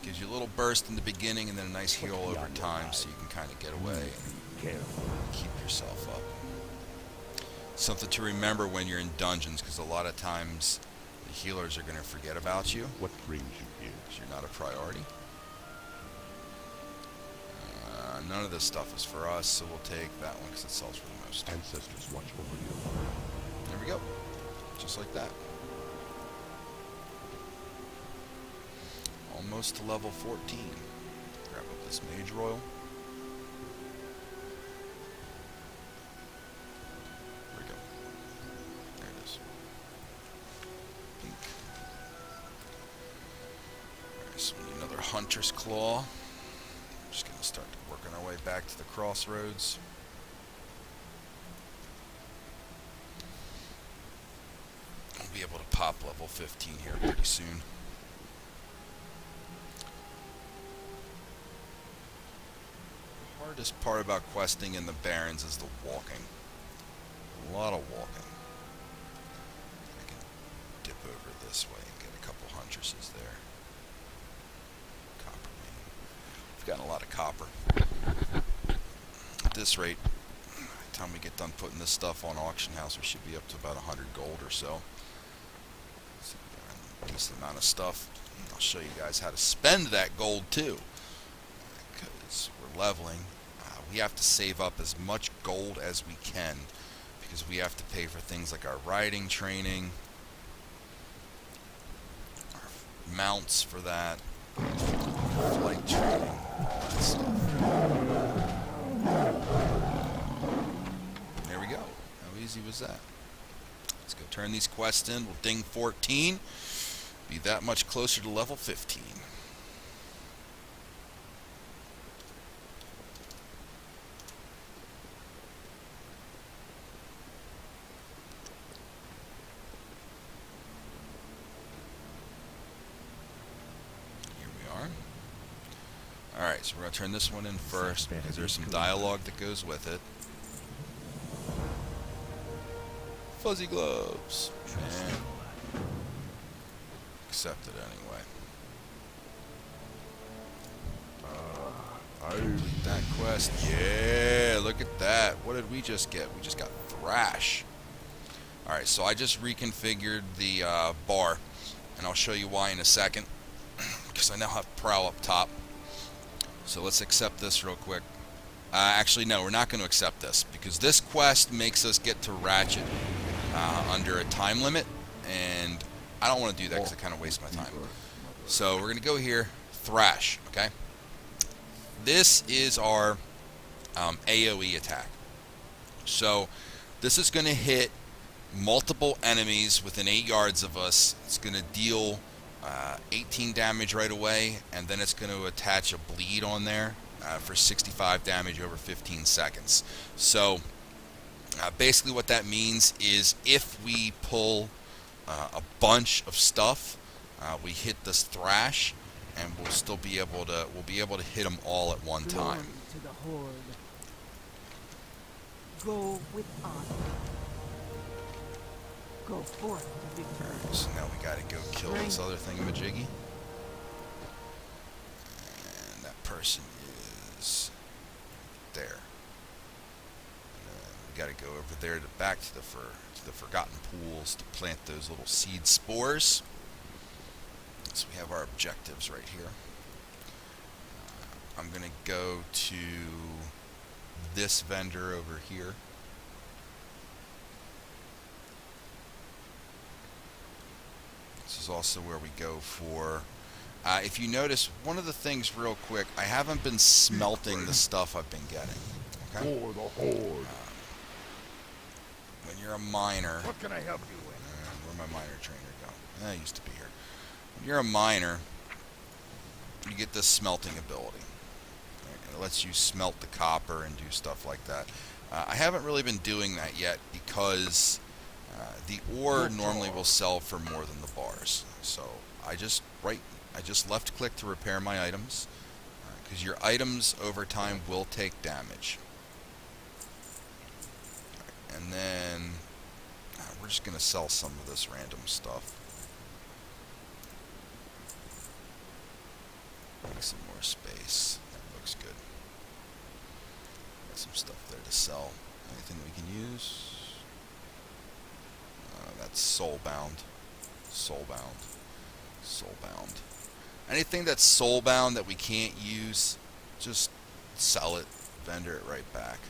Gives you a little burst in the beginning and then a nice heal over time, so you can kind of get away and keep yourself up. Something to remember when you're in dungeons, because a lot of times the healers are going to forget about you. What brings you here? Because you're not a priority. None of this stuff is for us, so we'll take that one because it sells for the most. Ancestors watch over you. There we go. Just like that. Almost to level 14. Grab up this Mage Royal. There we go. There it is. Pink. Alright, so we need another Hunter's Claw. We're just going to start working our way back to the crossroads. We'll be able to pop level 15 here pretty soon. Hardest part about questing in the Barrens is the walking. A lot of walking. I can dip over this way and get a couple huntresses there. Copper main. We've gotten a lot of copper. At this rate, by the time we get done putting this stuff on auction house, we should be up to about 100 gold or so. So a decent amount of stuff. I'll show you guys how to spend that gold too. Because we're leveling. We have to save up as much gold as we can because we have to pay for things like our riding training, our mounts for that, flight training, all that stuff. There we go. How easy was that? Let's go turn these quests in. We'll ding 14. Be that much closer to level 15. Alright, so we're going to turn this one in first because there's some dialogue that goes with it. Fuzzy gloves. And accept it anyway. Complete that quest. Yeah, look at that. What did we just get? We just got Thrash. Alright, so I just reconfigured the bar, and I'll show you why in a second, because I now have Prowl up top. So let's accept this real quick. Actually, no, we're not going to accept this, because this quest makes us get to Ratchet under a time limit, and I don't want to do that because it kind of wastes my time. So we're going to go here, Thrash, okay? This is our AoE attack. So this is going to hit multiple enemies within 8 yards of us. It's going to deal 18 damage right away, and then it's going to attach a bleed on there for 65 damage over 15 seconds. So basically what that means is if we pull a bunch of stuff, we hit this thrash, and we'll still be able to hit them all at one time. Glory to the Horde. Go with honor. Go forth to victory. So now we gotta go kill this other thingamajiggy. And that person is there. And we gotta go over there back to the forgotten pools to plant those little seed spores. So we have our objectives right here. I'm gonna go to this vendor over here. This is also where we go for, if you notice, one of the things real quick, I haven't been smelting the stuff I've been getting. Okay? For the Horde. When you're a miner, What can I help you with? where'd my miner trainer go? I used to be here. When you're a miner, you get this smelting ability. Right? It lets you smelt the copper and do stuff like that. I haven't really been doing that yet because the ore normally will sell for more than the bars. So I just left click to repair my items, because your items over time will take damage. And then we're just gonna sell some of this random stuff. Make some more space. That looks good. Got some stuff there to sell. Anything we can use? That's soulbound. Soulbound. Soulbound. Anything that's soulbound that we can't use, just sell it, vendor it right back.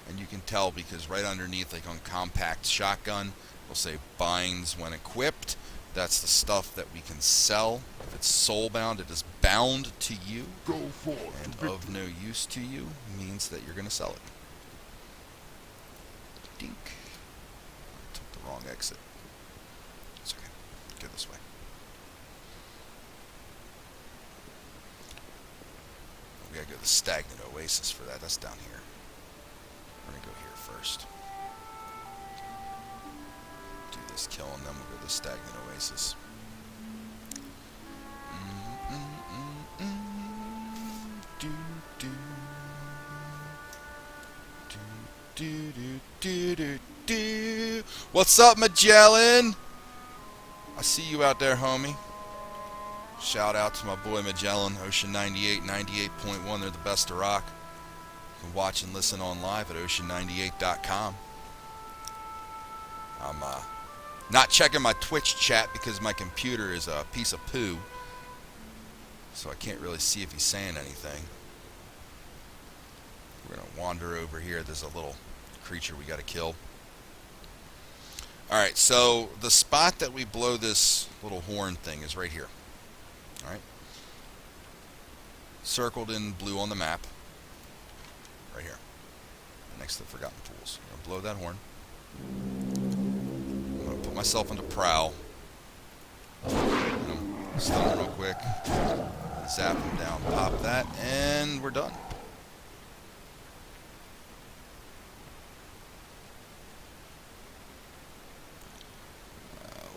And you can tell because right underneath, like on compact shotgun, we'll say binds when equipped. That's the stuff that we can sell. If it's soulbound, it is bound to you. Go forth And to of no use to you means that you're going to sell it. Dink. I took the wrong exit. It's okay. Go this way. We gotta go to the stagnant oasis for that. That's down here. We're gonna go here first. Do this kill and then we'll go to the stagnant oasis. Do do do do do do do. What's up, Magellan? I see you out there, homie. Shout out to my boy Magellan, Ocean 98, 98.1. They're the best to rock. You can watch and listen on live at ocean98.com. I'm not checking my Twitch chat because my computer is a piece of poo. So I can't really see if he's saying anything. We're going to wander over here. There's a little creature we got to kill. Alright, so the spot that we blow this little horn thing is right here. Alright. Circled in blue on the map. Right here. Next to the Forgotten Pools. I'm going to blow that horn. I'm going to put myself into prowl. Stun him real quick. Zap him down. Pop that. And we're done.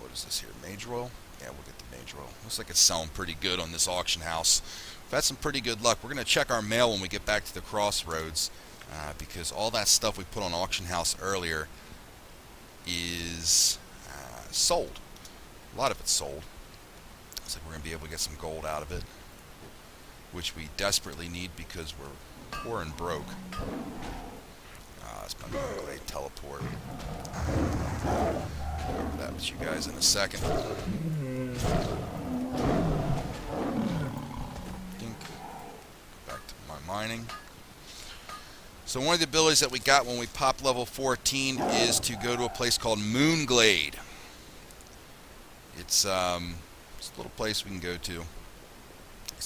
What is this here? Mage roll? Yeah, we'll get the mage roll. Looks like it's selling pretty good on this auction house. We've had some pretty good luck. We're going to check our mail when we get back to the crossroads, because all that stuff we put on auction house earlier is sold. A lot of it's sold. Looks like we're going to be able to get some gold out of it, which we desperately need because we're poor and broke. It's my Moonglade teleport. Go over that with you guys in a second. Back to my mining. So one of the abilities that we got when we popped level 14 is to go to a place called Moonglade. It's a little place we can go to.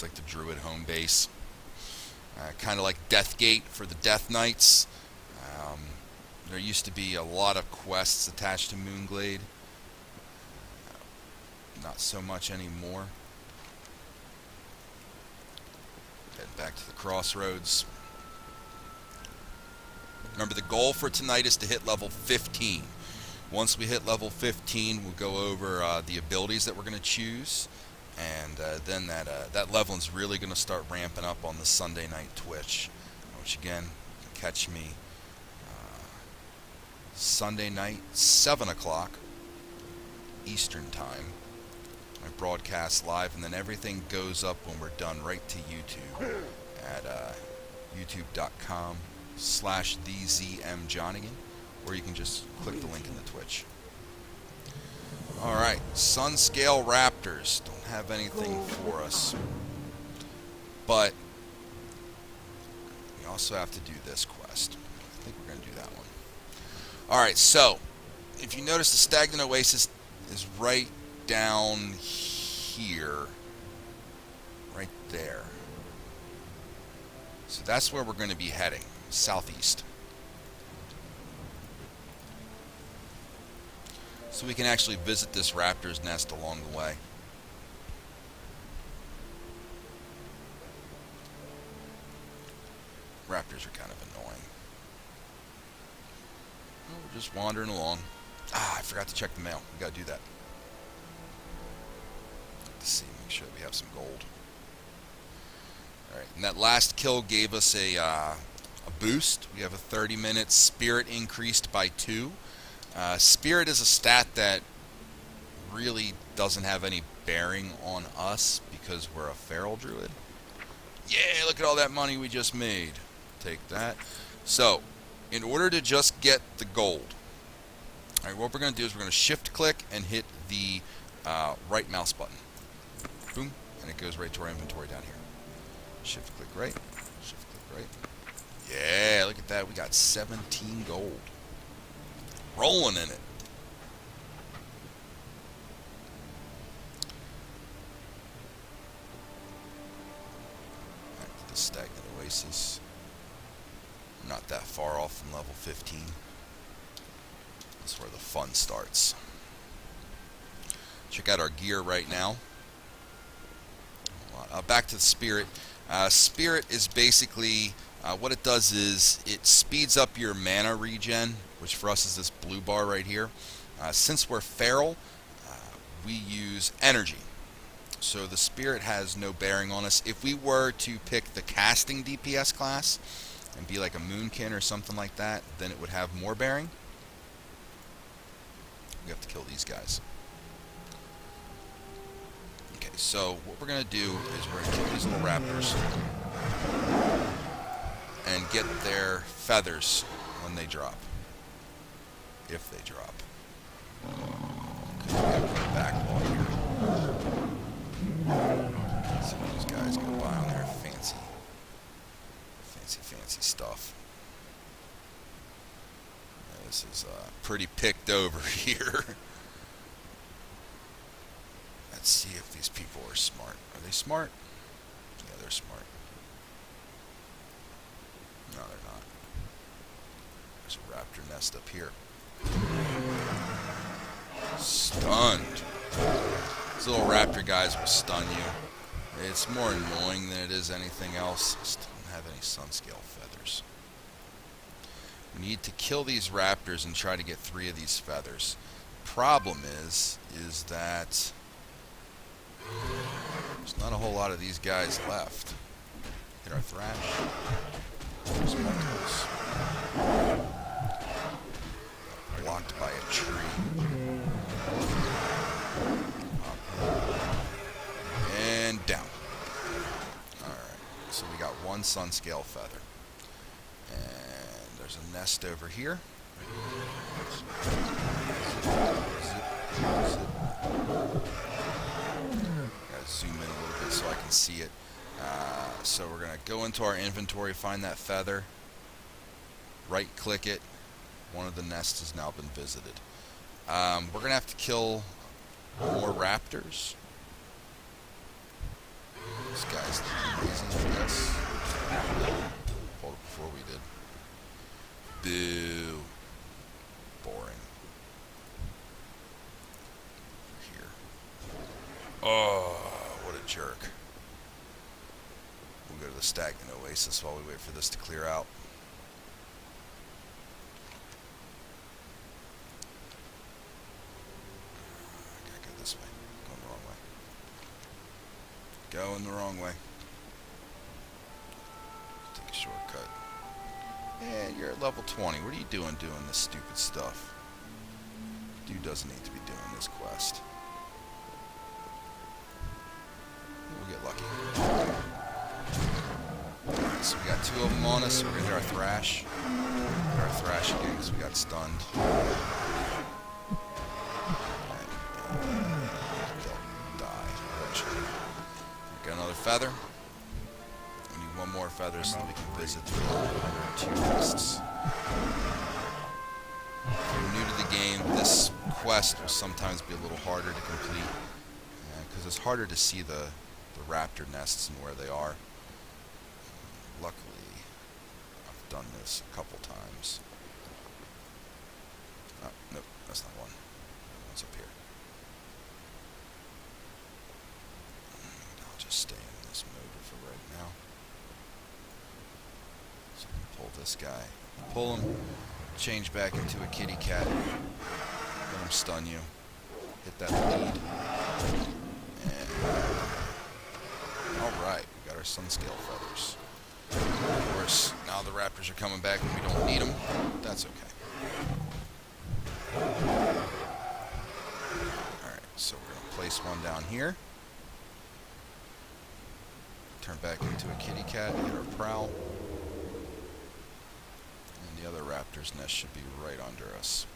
Looks like the Druid home base. Kind of like Deathgate for the Death Knights. There used to be a lot of quests attached to Moonglade. Not so much anymore. Head back to the crossroads. Remember, the goal for tonight is to hit level 15. Once we hit level 15, we'll go over the abilities that we're going to choose. And then that leveling's really going to start ramping up on the Sunday night Twitch. Which, again, you can catch me Sunday night, 7 o'clock Eastern Time. I broadcast live, and then everything goes up when we're done right to YouTube at youtube.com/thezmjohnigan, or you can just click the link in the Twitch. Alright, Sunscale Raptors don't have anything for us, but we also have to do this quest. I think we're going to do that one. Alright, so if you notice, the Stagnant Oasis is right down here, right there. So that's where we're going to be heading, southeast. So we can actually visit this raptor's nest along the way. Raptors are kind of annoying. Well, we're just wandering along. I forgot to check the mail. We gotta do that. Let's see, make sure we have some gold. Alright, and that last kill gave us a boost. We have a 30-minute spirit increased by 2. Spirit is a stat that really doesn't have any bearing on us because we're a feral druid. Yeah, look at all that money we just made. Take that. So, in order to just get the gold, all right, what we're going to do is we're going to shift click and hit the right mouse button. Boom, and it goes right to our inventory down here. Shift click right, shift click right. Yeah, look at that. We got 17 gold. Rolling in it. Back to the Stagnant Oasis. Not that far off from level 15. That's where the fun starts. Check out our gear right now. Back to the Spirit. Spirit is basically, what it does is it speeds up your mana regen, which for us is this blue bar right here. Since we're feral, we use energy. So the Spirit has no bearing on us. If we were to pick the casting DPS class and be like a Moonkin or something like that, then it would have more bearing. We have to kill these guys. Okay, so what we're going to do is we're going to kill these little raptors and get their feathers when they drop. If they drop. Okay, we have a backlog here. Some of these guys go by on their fancy stuff. Yeah, this is pretty picked over here. Let's see if these people are smart. Are they smart? Yeah, they're smart. No, they're not. There's a raptor nest up here. Stunned. These little raptor guys will stun you. It's more annoying than it is anything else. Just don't have any sunscale feathers. We need to kill these raptors and try to get 3 of these feathers. Problem is that there's not a whole lot of these guys left. Hit our thrash. There's multiples. Blocked by a tree. And down. Alright, so we got 1 sunscale feather. And there's a nest over here. Gotta zoom in a little bit so I can see it. So we're going to go into our inventory, find that feather, right click it. One of the nests has now been visited. We're going to have to kill more raptors. This guy's easy, I guess. Pulled it before we did. Boo. Boring. Here. Oh, what a jerk. We'll go to the stagnant oasis while we wait for this to clear out. I gotta go this way. Going the wrong way. Going the wrong way. Take a shortcut. Yeah, you're at level 20. What are you doing this stupid stuff? Dude doesn't need to be doing this quest. We'll get lucky. Alright, so we got 2 of them on us. We're gonna hit our thrash. Hit our thrash again because we got stunned. They'll die eventually. Got another feather. We need 1 more feather so that we can visit the other 2 quests. If you're new to the game, this quest will sometimes be a little harder to complete because it's harder to see the raptor nests and where they are. Luckily, I've done this a couple times. Oh, nope, that's not one. One's up here. I'll just stay in this mode for right now. So I can pull this guy. Pull him, change back into a kitty cat. Let him stun you. Hit that lead. And alright, we got our sunscale feathers. Of course, now the raptors are coming back and we don't need them. That's okay. Alright, so we're going to place one down here. Turn back into a kitty cat, hit our prowl. And the other raptor's nest should be right under us.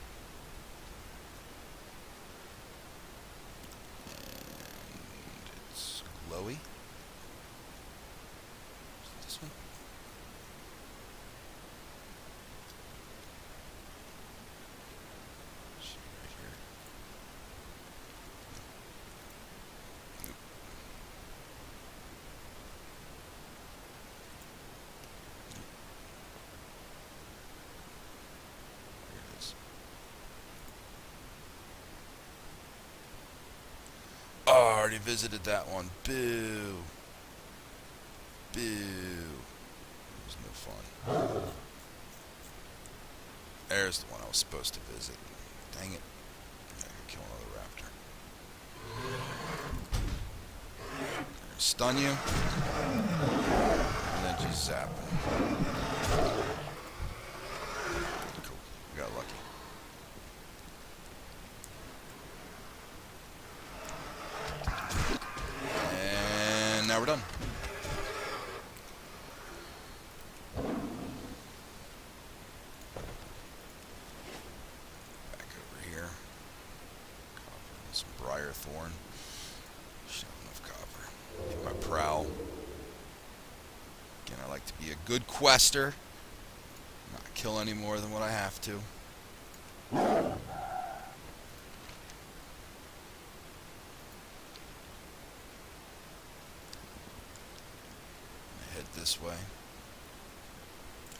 And it's glowy. Is it this one? Should be right here. Nope. Here it is. Oh, I already visited that one. Boo. Boo. It was no fun. There's the one I was supposed to visit. Dang it. I gotta kill another raptor. Stun you. And then just zap him. Cool. We got lucky. And now we're done. Back over here. Copper and some briar thorn. Should have enough copper. Get my prowl. Again, I like to be a good quester. Not kill any more than what I have to. Head this way.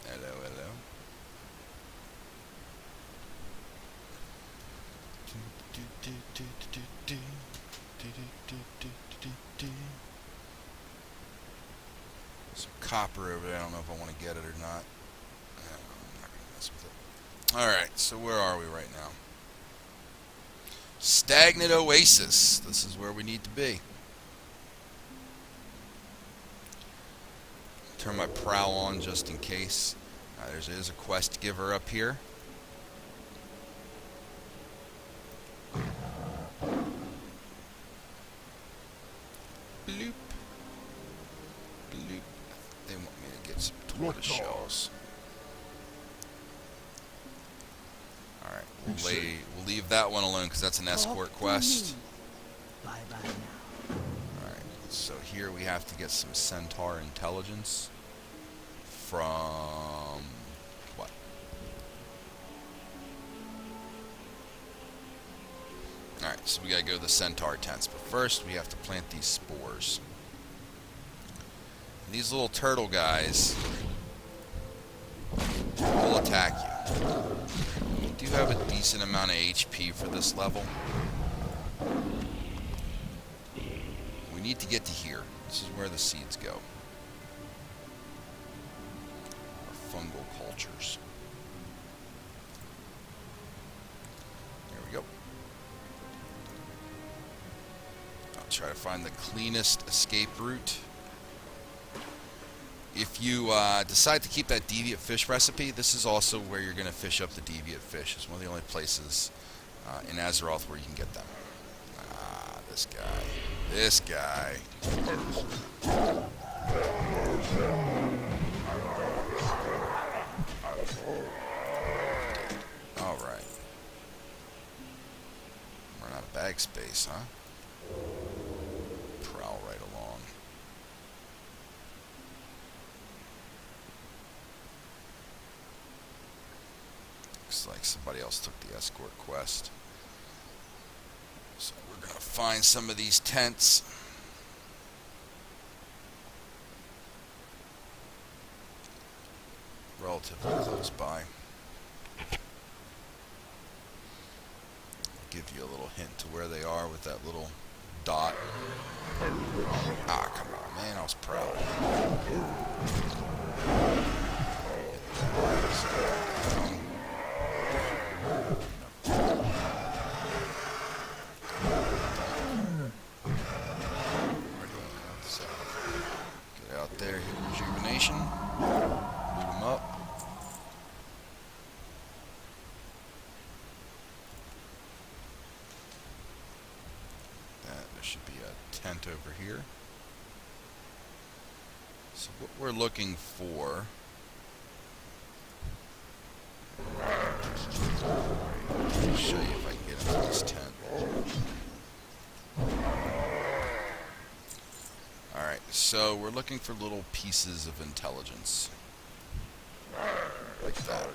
Hello, hello. Some copper over there. I don't know if I want to get it or not. I'm not going to mess with it. Alright, so where are we right now? Stagnant Oasis. This is where we need to be. Turn my prowl on just in case. There's a quest giver up here. Bloop. Bloop. They want me to get some tortoise shells. Alright, we'll leave that one alone because that's an escort quest. Bye bye now. Alright, so here we have to get some centaur intelligence from what? Alright, so we gotta go to the centaur tents, but first we have to plant these spores. these little turtle guys will attack you. You do have a decent amount of HP for this level. We need to get to here. This is where the seeds go. Our fungal cultures. There we go. I'll try to find the cleanest escape route. If you decide to keep that deviant fish recipe, this is also where you're going to fish up the deviant fish. It's one of the only places in Azeroth where you can get them. Ah, this guy. This guy. Alright. Run out of bag space, huh? Prowl right along. Looks like somebody else took the escort quest. So we're going to find some of these tents. Relatively close by. I'll give you a little hint to where they are with that little dot. Ah, come on, man, I was proud. Get out there, hit rejuvenation, loot them up. There should be a tent over here. So what we're looking for, I'll show you if I can get into this tent. Alright, so we're looking for little pieces of intelligence. Like that.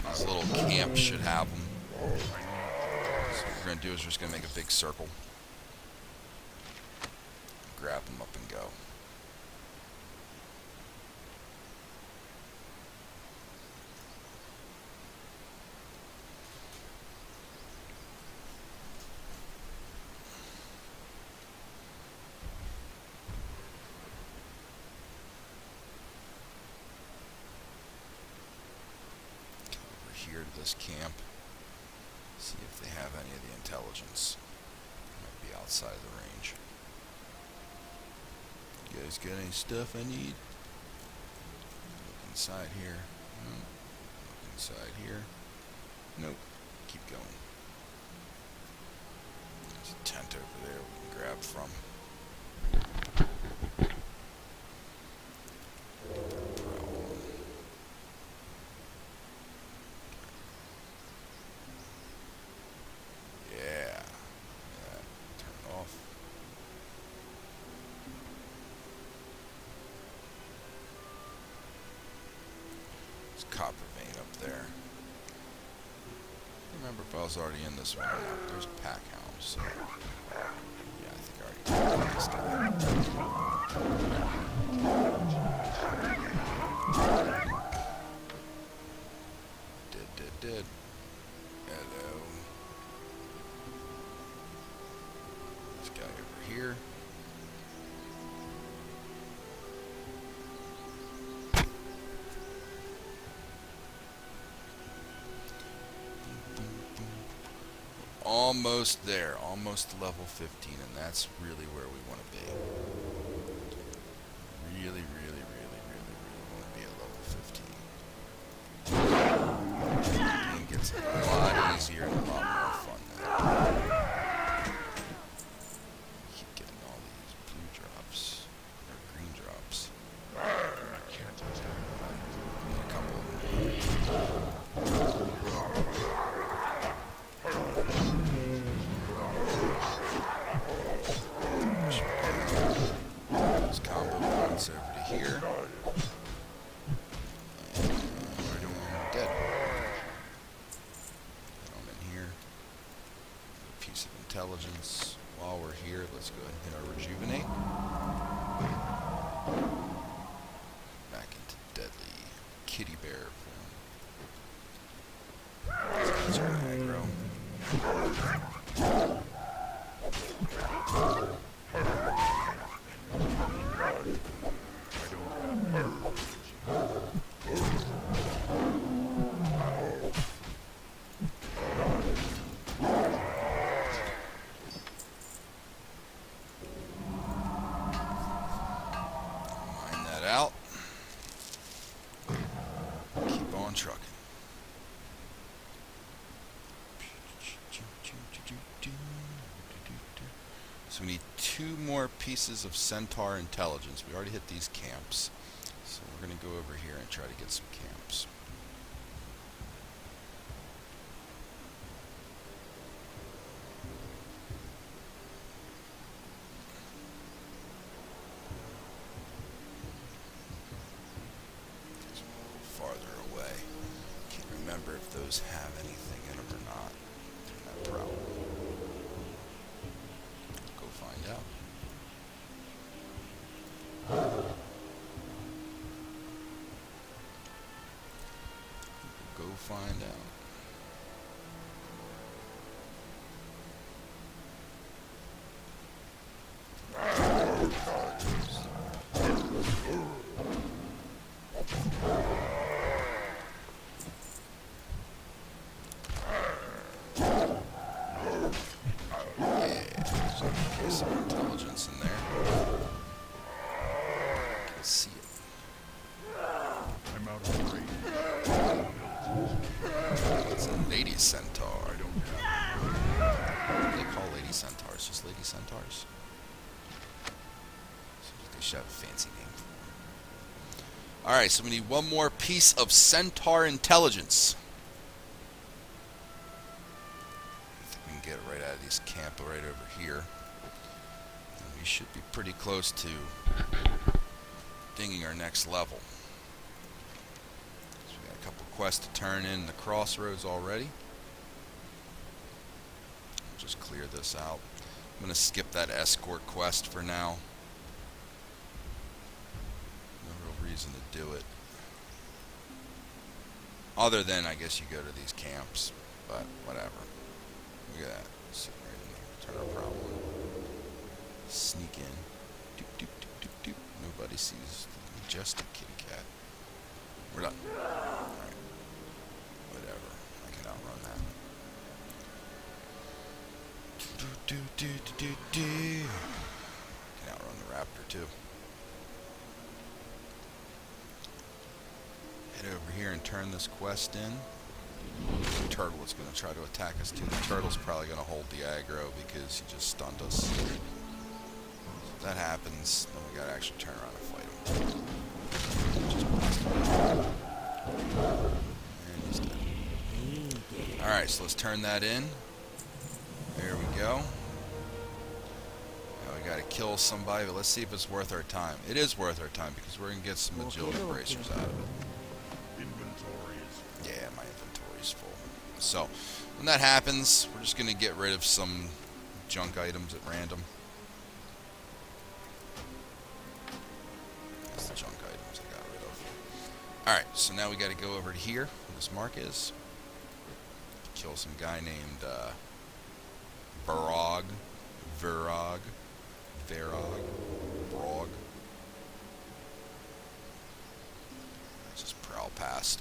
These little camps should have them. So what we're going to do is we're just going to make a big circle. Grab them up and go. Here to this camp, see if they have any of the intelligence. Might be outside of the range. You guys got any stuff I need? Look inside here. Nope. Look inside here. Nope. Keep going. There's a tent over there we can grab from. Copper vein up there. I remember if I was already in this one or not. There's pack hounds, so yeah, I think I already got this guy. Did. Hello. This guy over here. Almost there, almost to level 15, and that's really where we want to be. Really want to be at level 15. The game gets a lot easier and a lot more fun now. Keep getting all these blue drops, or green drops. Need a couple of them. out. Keep on trucking. So we need 2 more pieces of centaur intelligence. We already hit these camps. So we're going to go over here and try to get some camps. Remember if those have anything in them or not. No problem. Go find out. Go find out. Some intelligence in there. Let's see it. I'm out of range. It's a lady centaur. I don't know. What do they call lady centaurs? Just lady centaurs? Seems like they should have a fancy name for them. Alright, so we need 1 more piece of centaur intelligence. I think we can get it right out of these camp right over here. We should be pretty close to dinging our next level. So we got a couple quests to turn in the crossroads already. We'll just clear this out. I'm going to skip that escort quest for now. No real reason to do it. Other than, I guess, you go to these camps. But, whatever. Look at that. Sitting right in there. Turn our problem. Sneak in. Doop, doop, doop, doop, doop. Nobody sees the majestic kitty cat. We're done. Alright. Whatever. I can outrun that. Do, do, do, do, do, do. I can outrun the raptor too. Head over here and turn this quest in. The turtle is going to try to attack us too. The turtle's probably going to hold the aggro because he just stunned us. If that happens, then we gotta actually turn around and fight him. And he's dead. Alright, so let's turn that in. There we go. Now we gotta kill somebody, but let's see if it's worth our time. It is worth our time because we're gonna get some agility bracers out of it. Inventory is Yeah, my inventory's full. So, when that happens, we're just gonna get rid of some junk items at random. The junk items I got rid of. Alright, so now we got to go over to here, where this mark is. Kill some guy named Brog. Just prowl past.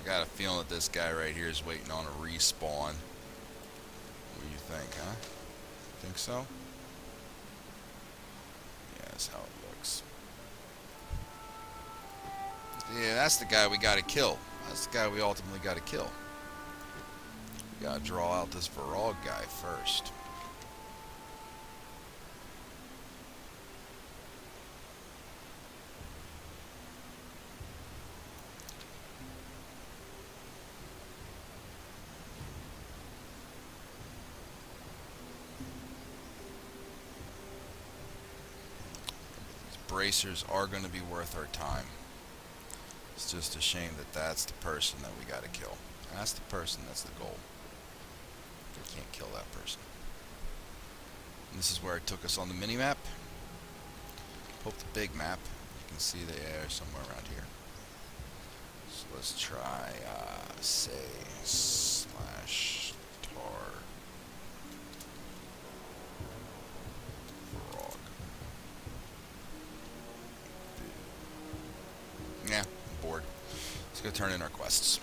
I got a feeling that this guy right here is waiting on a respawn. What do you think, huh? Think so? That's how it looks. Yeah, that's the guy we gotta kill. That's the guy we ultimately gotta kill. We gotta draw out this Varog guy first. Bracers are going to be worth our time. It's just a shame that that's the person that we got to kill. That's the person, that's the goal. We can't kill that person. And this is where it took us on the mini-map. Hope the big map. You can see the air somewhere around here. So let's try, say, slash tar. Yeah, I'm bored. Let's go turn in our quests.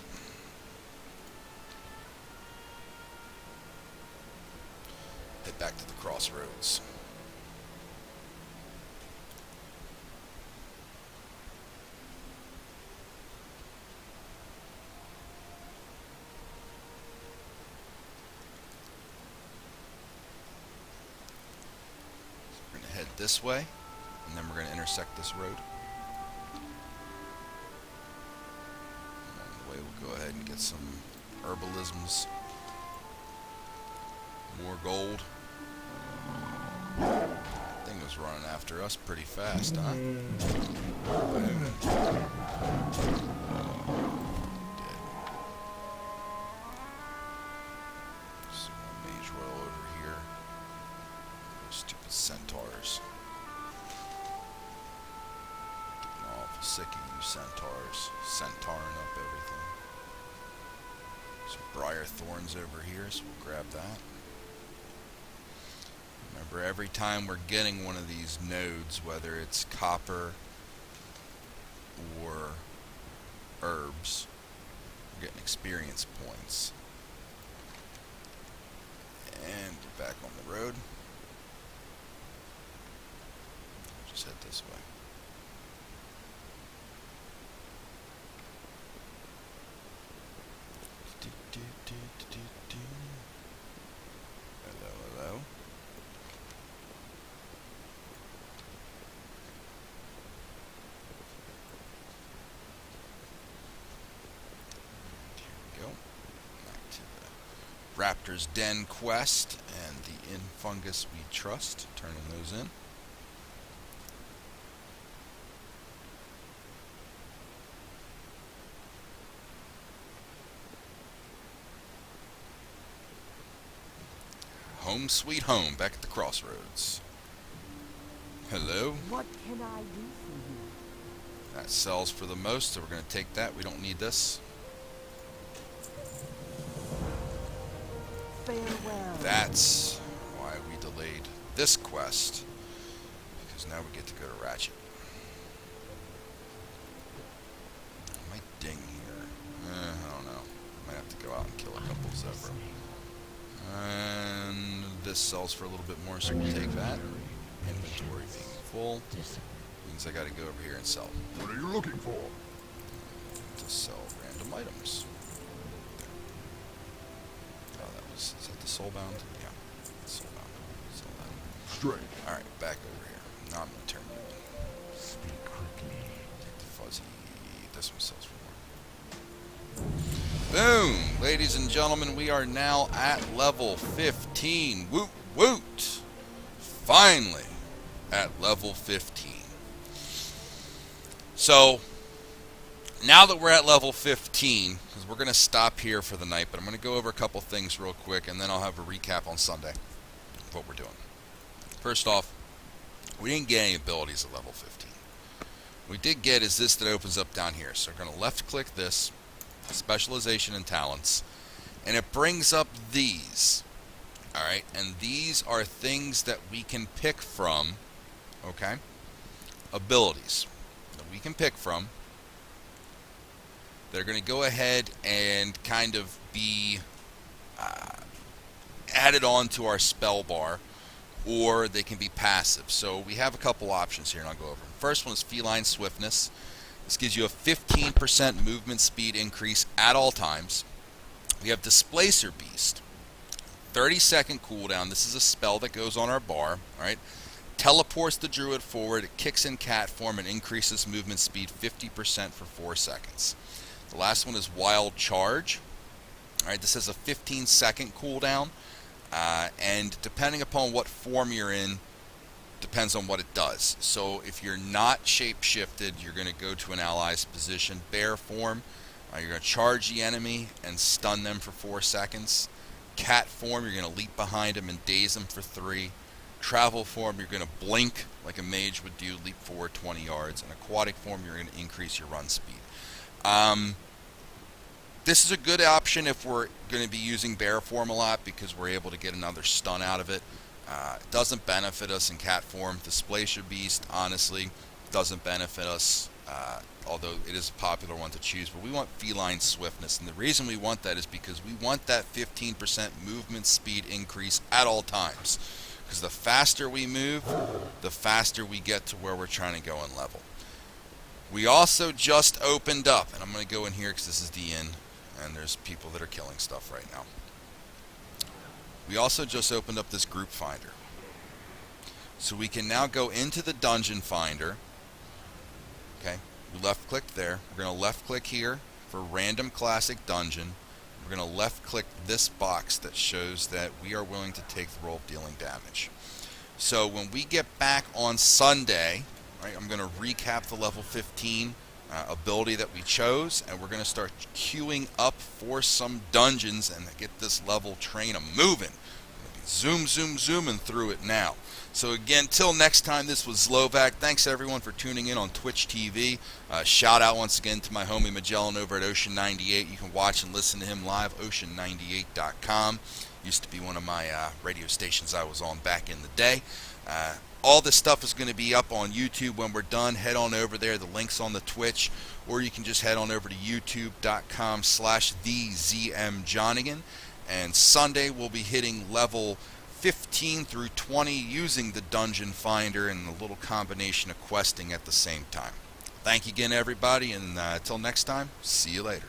Head back to the crossroads. this way, and then we're going to intersect this road. Along the way, we'll go ahead and get some herbalisms. More gold. Thing was running after us pretty fast, huh? Boom. Dead. Some more mage royal over here. Those stupid centaurs. Getting awful sick of you centaurs. Centauring up everything. Some briar thorns over here, so we'll grab that. Remember, every time we're getting one of these nodes, whether it's copper or herbs, we're getting experience points. And we're back on the road. Just head this way. Hello, hello. Go back to the Raptor's Den quest and the In Fungus We Trust, turning those in. Home sweet home, back at the crossroads. Hello. What can I do for you? That sells for the most, so we're going to take that. We don't need this. Farewell. That's why we delayed this quest, because now we get to go to Ratchet. My ding here. I don't know. Might have to go out and kill a couple Zebra. And this sells for a little bit more, so we'll take that. Inventory being full means I got to go over here and sell. What are you looking for? To sell random items. Oh, is that the soulbound? Yeah, soulbound. Sell that. Straight. Alright, back over here. Now I'm going to turn you in. Speak quickly. Take the fuzzy. This one sells for more. Boom! Ladies and gentlemen, we are now at level 15. Woot woot! Finally at level 15. So, now that we're at level 15, because we're going to stop here for the night, but I'm going to go over a couple things real quick, and then I'll have a recap on Sunday of what we're doing. First off, we didn't get any abilities at level 15. What we did get is this that opens up down here. So we're going to left click this, specialization and talents, and it brings up these. Alright, and these are things that we can pick from, okay? Abilities that we can pick from. They're going to go ahead and kind of be added on to our spell bar, or they can be passive. So we have a couple options here, and I'll go over them. First one is Feline Swiftness. This gives you a 15% movement speed increase at all times. We have Displacer Beast. 30-second cooldown. This is a spell that goes on our bar. Right? Teleports the druid forward. It kicks in cat form and increases movement speed 50% for 4 seconds. The last one is Wild Charge. All right, this has a 15-second cooldown, and depending upon what form you're in, depends on what it does. So if you're not shape-shifted, you're going to go to an ally's position. Bear form, you're going to charge the enemy and stun them for 4 seconds. Cat form, you're going to leap behind them and daze them for 3. Travel form, you're going to blink like a mage would do, leap forward 20 yards. And aquatic form, you're going to increase your run speed. This is a good option if we're going to be using bear form a lot, because we're able to get another stun out of it. It doesn't benefit us in cat form. Displacer Beast, honestly, doesn't benefit us, although it is a popular one to choose. But we want Feline Swiftness, and the reason we want that is because we want that 15% movement speed increase at all times. Because the faster we move, the faster we get to where we're trying to go in level. We also just opened up, and I'm going to go in here because this is the inn, and there's people that are killing stuff right now. We also just opened up this group finder. So we can now go into the dungeon finder. Okay, we left click there. We're going to left click here for random classic dungeon. We're going to left click this box that shows that we are willing to take the role of dealing damage. So when we get back on Sunday, right, I'm going to recap the level 15 ability that we chose, and we're going to start queuing up for some dungeons and get this level train moving. Zooming through it now. So again, till next time, this was Zlovac. Thanks everyone for tuning in on Twitch TV. Shout out once again to my homie Magellan over at Ocean 98. You can watch and listen to him live, ocean98.com. Used to be one of my radio stations I was on back in the day. All this stuff is going to be up on YouTube when we're done. Head on over there. The link's on the Twitch. Or you can just head on over to youtube.com/thezmjohnigan. And Sunday we'll be hitting level 15 through 20 using the dungeon finder and the little combination of questing at the same time. Thank you again, everybody, and until next time, see you later.